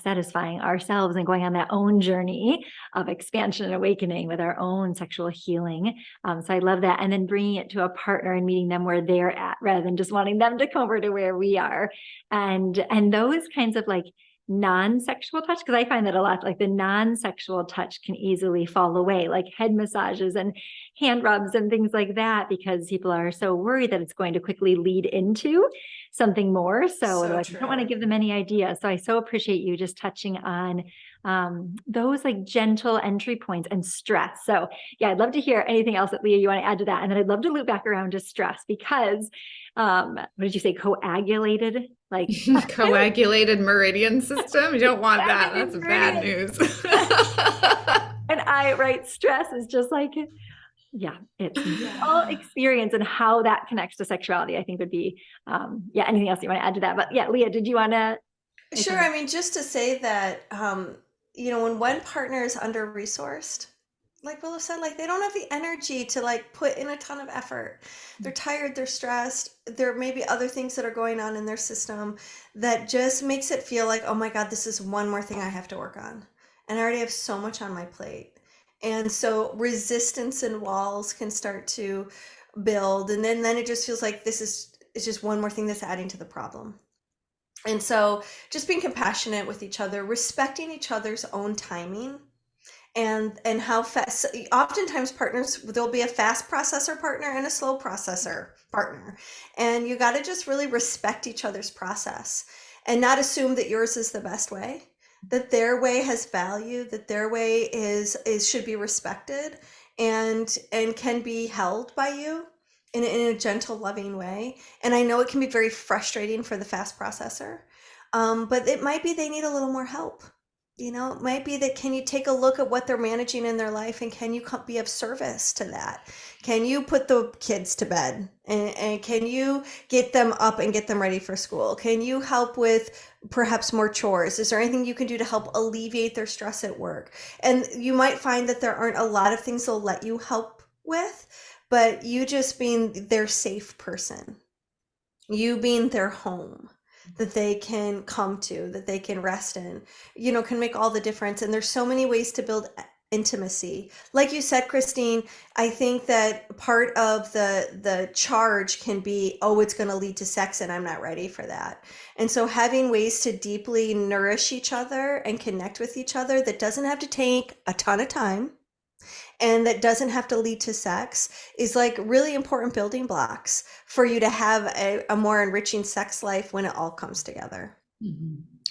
satisfying ourselves and going on that own journey of expansion and awakening with our own sexual healing. So I love that. And then bringing it to a partner and meeting them where they're at, rather than just wanting them to come over to where we are. And those kinds of like non-sexual touch, because I find that a lot, like the non-sexual touch can easily fall away, like head massages and hand rubs and things like that, because people are so worried that it's going to quickly lead into something more. So like, I don't want to give them any idea. So I so appreciate you just touching on those like gentle entry points and stress. So yeah, I'd love to hear anything else that Leah, you want to add to that. And then I'd love to loop back around to stress, because what did you say? Coagulated, like coagulated meridian system. You don't want that. That's bad news. And stress is just like, it's all experience, and how that connects to sexuality, I think would be, anything else you want to add to that? But yeah, Leah, did you want to? Sure. I mean, just to say that, when one partner is under-resourced, like Willow said, like they don't have the energy to like put in a ton of effort. They're tired, they're stressed. There may be other things that are going on in their system that just makes it feel like, oh my God, this is one more thing I have to work on. And I already have so much on my plate. And so resistance and walls can start to build. And then it just feels like it's just one more thing that's adding to the problem. And so just being compassionate with each other, respecting each other's own timing, and how fast. Oftentimes partners, there'll be a fast processor partner and a slow processor partner. And you got to just really respect each other's process and not assume that yours is the best way, that their way has value, that their way is should be respected and can be held by you in a gentle, loving way. And I know it can be very frustrating for the fast processor, but it might be they need a little more help. It might be that can you take a look at what they're managing in their life and can you be of service to that? Can you put the kids to bed and can you get them up and get them ready for school? Can you help with perhaps more chores? Is there anything you can do to help alleviate their stress at work? And you might find that there aren't a lot of things they'll let you help with, but you just being their safe person, you being their home that they can come to, that they can rest in, can make all the difference. And there's so many ways to build intimacy. Like you said, Christine, I think that part of the charge can be, oh, it's going to lead to sex and I'm not ready for that. And so having ways to deeply nourish each other and connect with each other that doesn't have to take a ton of time and that doesn't have to lead to sex is like really important building blocks for you to have a more enriching sex life when it all comes together.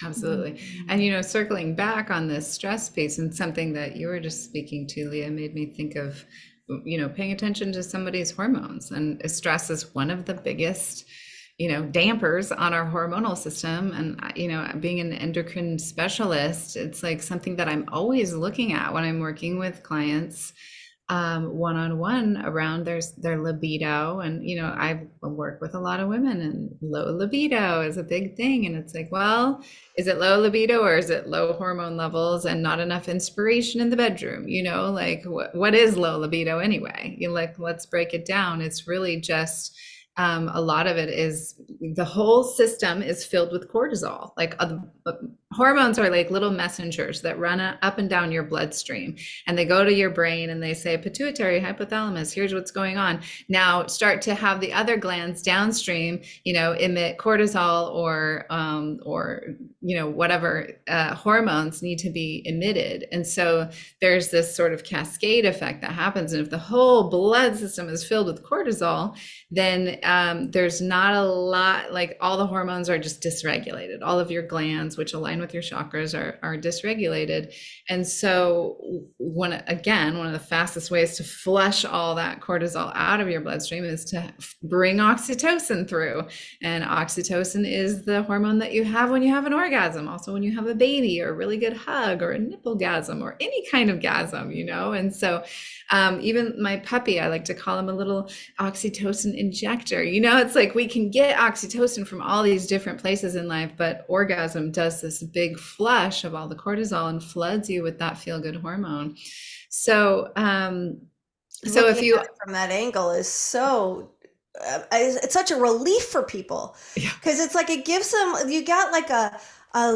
Absolutely. And, circling back on this stress piece and something that you were just speaking to, Leah, made me think of, paying attention to somebody's hormones. And stress is one of the biggest dampers on our hormonal system. And, being an endocrine specialist, it's like something that I'm always looking at when I'm working with clients one-on-one around their libido. And, I work with a lot of women and low libido is a big thing. And it's like, well, is it low libido or is it low hormone levels and not enough inspiration in the bedroom? Like what is low libido anyway? Let's break it down. It's really just a lot of it is the whole system is filled with cortisol. Hormones are like little messengers that run up and down your bloodstream, and they go to your brain and they say, pituitary, hypothalamus, here's what's going on. Now start to have the other glands downstream, emit cortisol or whatever hormones need to be emitted. And so there's this sort of cascade effect that happens. And if the whole blood system is filled with cortisol, then there's not a lot, like all the hormones are just dysregulated. All of your glands, which align with your chakras, are dysregulated. And so one of the fastest ways to flush all that cortisol out of your bloodstream is to bring oxytocin through. And oxytocin is the hormone that you have when you have an orgasm, also when you have a baby or a really good hug or a nipple-gasm or any kind of gasm, And so even my puppy, I like to call him a little oxytocin injector. It's like we can get oxytocin from all these different places in life, but orgasm does this big flush of all the cortisol and floods you with that feel-good hormone. So, if you from that angle is so it's such a relief for people because it's like it gives them, you got like a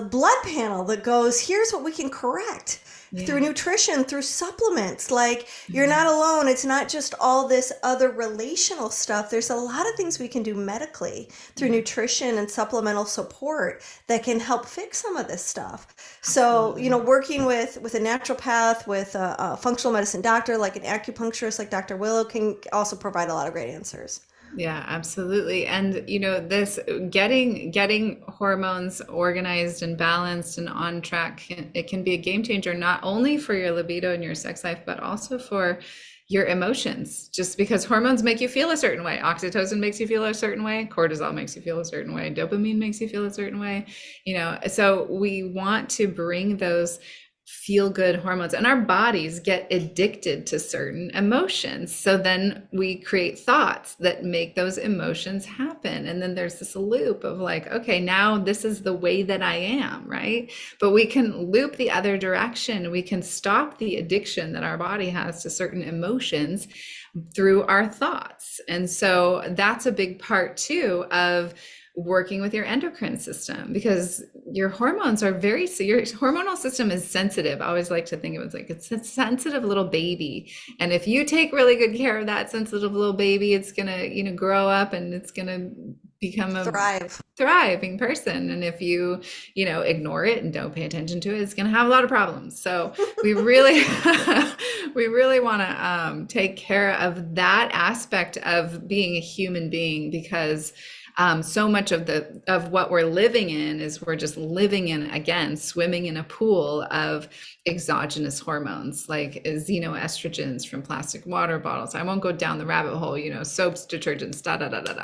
blood panel that goes, here's what we can correct through nutrition, through supplements. Like you're not alone. It's not just all this other relational stuff. There's a lot of things we can do medically through nutrition and supplemental support that can help fix some of this stuff. So, working with a naturopath, with a functional medicine doctor, like an acupuncturist, like Dr. Willow, can also provide a lot of great answers. Yeah, absolutely. And this getting hormones organized and balanced and on track, it can be a game changer, not only for your libido and your sex life, but also for your emotions. Just because hormones make you feel a certain way, oxytocin makes you feel a certain way, cortisol makes you feel a certain way, dopamine makes you feel a certain way, so we want to bring those feel good hormones, and our bodies get addicted to certain emotions. So then we create thoughts that make those emotions happen. And then there's this loop of like, okay, now this is the way that I am, right? But we can loop the other direction. We can stop the addiction that our body has to certain emotions through our thoughts. And so that's a big part too of working with your endocrine system, because your hormones are your hormonal system is sensitive. I always like to think of it as like it's a sensitive little baby. And if you take really good care of that sensitive little baby, it's going to, grow up and it's going to become a thriving person. And if you, ignore it and don't pay attention to it, it's going to have a lot of problems. So we really, we really want to take care of that aspect of being a human being, because so much of what we're living in is we're just living in, again, swimming in a pool of exogenous hormones like xenoestrogens from plastic water bottles. I won't go down the rabbit hole, soaps, detergents,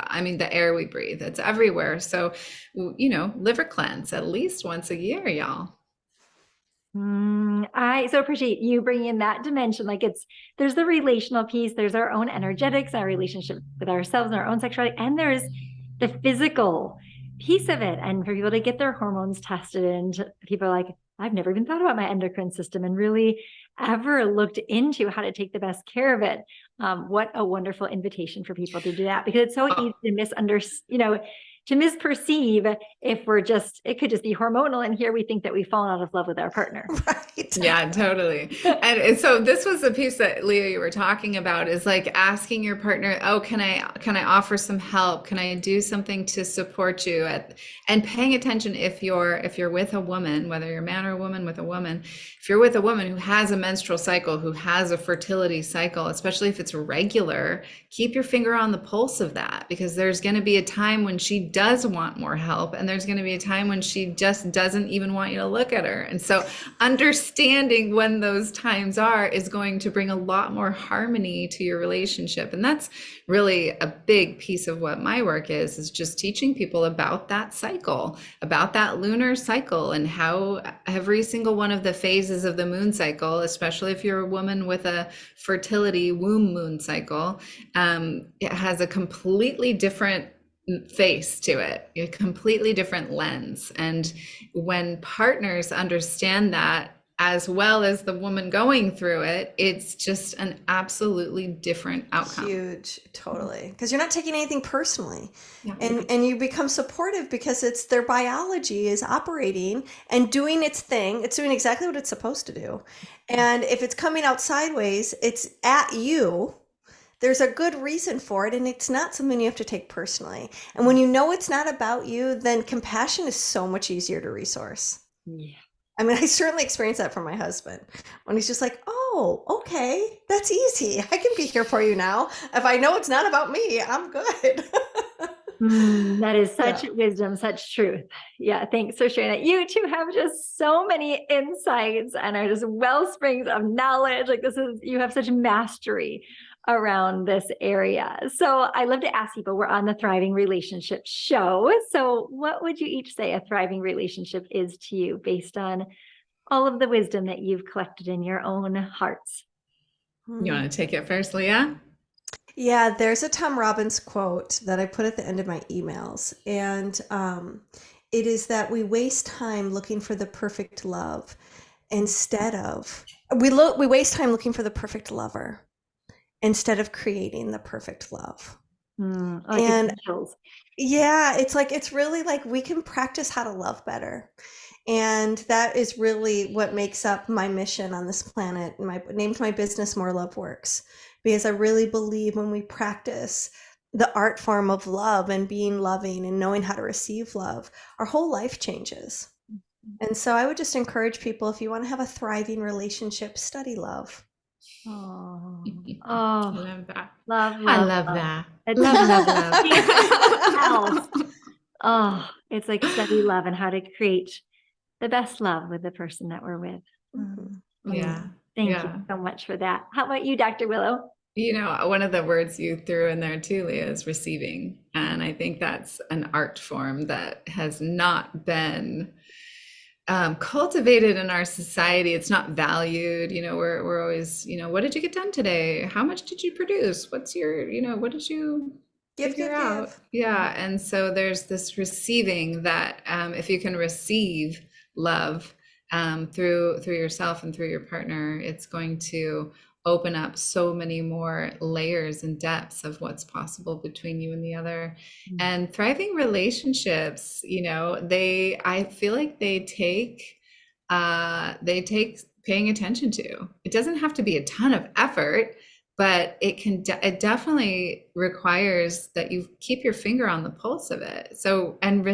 I mean, the air we breathe, it's everywhere. So, liver cleanse at least once a year, y'all. I so appreciate you bringing in that dimension. Like there's the relational piece, there's our own energetics, our relationship with ourselves and our own sexuality, and there's the physical piece of it. And for people to get their hormones tested, and people are like, I've never even thought about my endocrine system and really ever looked into how to take the best care of it. What a wonderful invitation for people to do that, because it's so easy to misunderstand, to misperceive if it could just be hormonal. And here we think that we've fallen out of love with our partner. Right. Yeah, totally. And so this was the piece that Leah, you were talking about, is like asking your partner, oh, can I offer some help? Can I do something to support you and paying attention if you're with a woman, whether you're a man or a woman with a woman, if you're with a woman who has a menstrual cycle, who has a fertility cycle, especially if it's regular, keep your finger on the pulse of that, because there's going to be a time when she does want more help, and there's going to be a time when she just doesn't even want you to look at her. And so understanding when those times are is going to bring a lot more harmony to your relationship. And that's really a big piece of what my work is just teaching people about that cycle, about that lunar cycle, and how every single one of the phases of the moon cycle, especially if you're a woman with a fertility womb moon cycle, it has a completely different face to it, a completely different lens. And when partners understand that, as well as the woman going through it, it's just an absolutely different outcome. Huge, totally. Because you're not taking anything personally. Yeah. And you become supportive because it's their biology is operating and doing its thing. It's doing exactly what it's supposed to do. And if it's coming out sideways, it's at you. There's a good reason for it, and it's not something you have to take personally. And when you know it's not about you, then compassion is so much easier to resource. Yeah. I mean, I certainly experienced that from my husband when he's just like, oh, okay, that's easy. I can be here for you now. If I know it's not about me, I'm good. That is such wisdom, such truth. Yeah, thanks for sharing that. You two have just so many insights and are just well springs of knowledge. Like you have such mastery around this area. So I love to ask people, we're on the Thriving Relationship show. So what would you each say a thriving relationship is to you based on all of the wisdom that you've collected in your own hearts? You want to take it first, Leah? Yeah, there's a Tom Robbins quote that I put at the end of my emails. And it is that we waste time looking for the perfect love instead of, we waste time looking for the perfect lover instead of creating the perfect love. And yeah, it's really like we can practice how to love better. And that is really what makes up my mission on this planet. Named my business More Love Works, because I really believe when we practice the art form of love and being loving and knowing how to receive love, our whole life changes. And so I would just encourage people, if you want to have a thriving relationship, study love. Oh, I love that. I love that. I love love. Oh, it's like study love and how to create the best love with the person that we're with. Mm-hmm. Yeah. Thank you so much for that. How about you, Dr. Willow? You know, one of the words you threw in there too, Leah, is receiving. And I think that's an art form that has not been cultivated in our society. It's not valued. You know, we're always, what did you get done today? How much did you produce? What's your, what did you figure out? Yeah. And so there's this receiving that if you can receive love through yourself and through your partner, it's going to open up so many more layers and depths of what's possible between you and the other. And thriving relationships, I feel like they take paying attention to. It doesn't have to be a ton of effort, but it definitely requires that you keep your finger on the pulse of it. So, and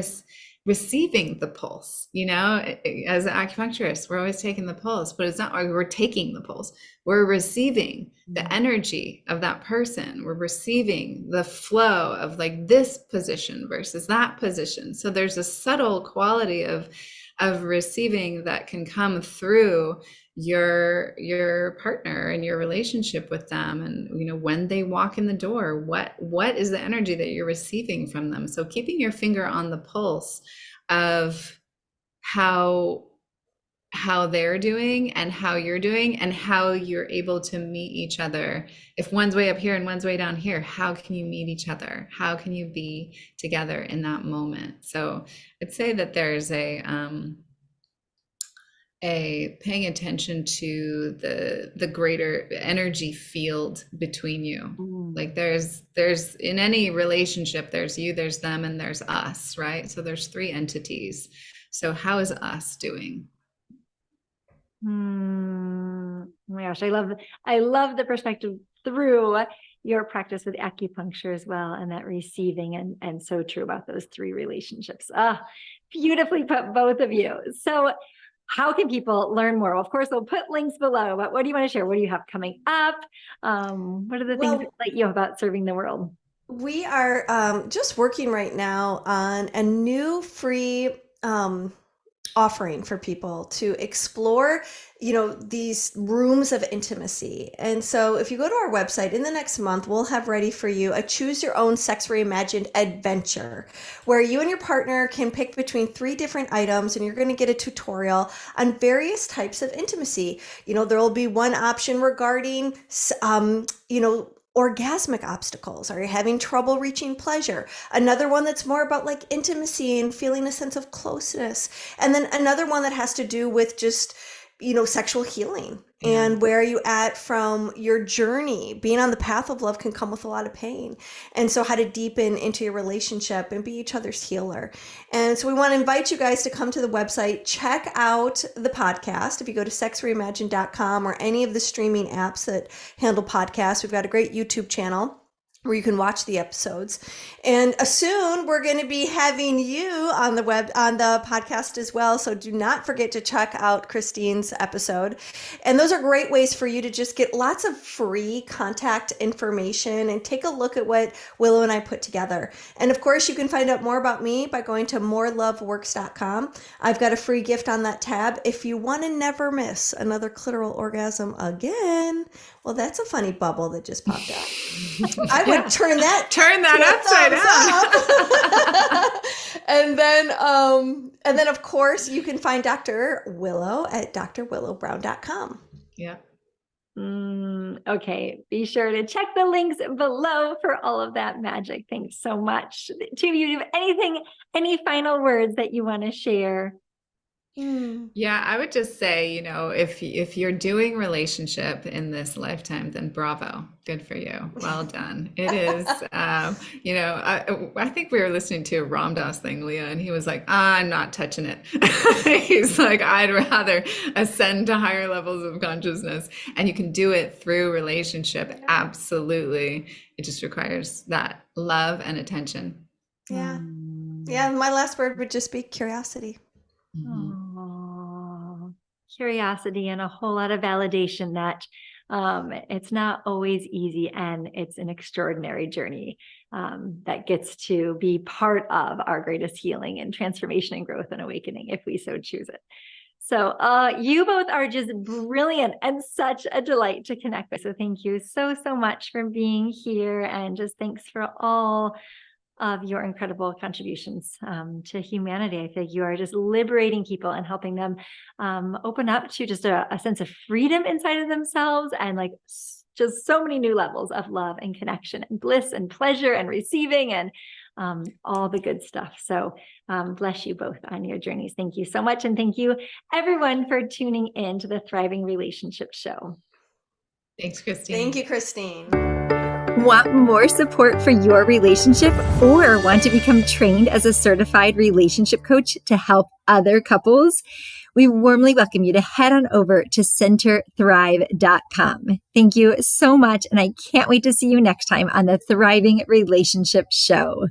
receiving the pulse, as an acupuncturist, we're always taking the pulse, but it's not like we're taking the pulse. We're receiving the energy of that person. We're receiving the flow of like this position versus that position. So there's a subtle quality of receiving that can come through your partner and your relationship with them. And, when they walk in the door, what is the energy that you're receiving from them? So keeping your finger on the pulse of how how they're doing and how you're doing and how you're able to meet each other. If one's way up here and one's way down here, how can you meet each other? How can you be together in that moment? So I'd say that there's a paying attention to the greater energy field between you. Like there's in any relationship, there's you, there's them, and there's us, right? So there's three entities. So how is us doing? Oh my gosh, I love the perspective through your practice with acupuncture as well, and that receiving and so true about those three relationships. Beautifully put, both of you. So how can people learn more? Well, of course, we'll put links below, but what do you want to share? What do you have coming up? What are the things that light you up about serving the world? We are just working right now on a new free offering for people to explore, these rooms of intimacy. And so if you go to our website in the next month, we'll have ready for you a choose your own sex reimagined adventure where you and your partner can pick between 3 different items, and you're going to get a tutorial on various types of intimacy. There will be one option regarding, orgasmic obstacles. Are you having trouble reaching pleasure? Another one that's more about like intimacy and feeling a sense of closeness. And then another one that has to do with just, sexual healing. And where are you at from your journey? Being on the path of love can come with a lot of pain. And so how to deepen into your relationship and be each other's healer. And so we want to invite you guys to come to the website, check out the podcast. If you go to sexreimagined.com or any of the streaming apps that handle podcasts, we've got a great YouTube channel where you can watch the episodes. And soon we're going to be having you on the podcast as well. So do not forget to check out Christine's episode. And those are great ways for you to just get lots of free contact information and take a look at what Willow and I put together. And of course, you can find out more about me by going to moreloveworks.com. I've got a free gift on that tab. If you want to never miss another clitoral orgasm again, well, that's a funny bubble that just popped out. I would turn that upside down. And then of course you can find Dr. Willow at drwillowbrown.com. Yeah. Okay. Be sure to check the links below for all of that magic. Thanks so much. To you, any final words that you want to share? Yeah, I would just say, if you're doing relationship in this lifetime, then bravo. Good for you. Well done. It is, I think we were listening to a Ram Dass thing, Leah, and he was like, I'm not touching it. He's like, I'd rather ascend to higher levels of consciousness. And you can do it through relationship. Absolutely. It just requires that love and attention. Yeah. Yeah. My last word would just be curiosity. Curiosity and a whole lot of validation that it's not always easy, and it's an extraordinary journey that gets to be part of our greatest healing and transformation and growth and awakening if we so choose it. So you both are just brilliant and such a delight to connect with. So thank you so much for being here, and just thanks for all of your incredible contributions to humanity. I think you are just liberating people and helping them open up to just a sense of freedom inside of themselves, and like just so many new levels of love and connection and bliss and pleasure and receiving and all the good stuff. So bless you both on your journeys. Thank you so much. And thank you everyone for tuning in to the Thriving Relationship Show. Thanks, Christine. Thank you, Christine. Want more support for your relationship, or want to become trained as a certified relationship coach to help other couples? We warmly welcome you to head on over to centerthrive.com. Thank you so much, and I can't wait to see you next time on the Thriving Relationship Show.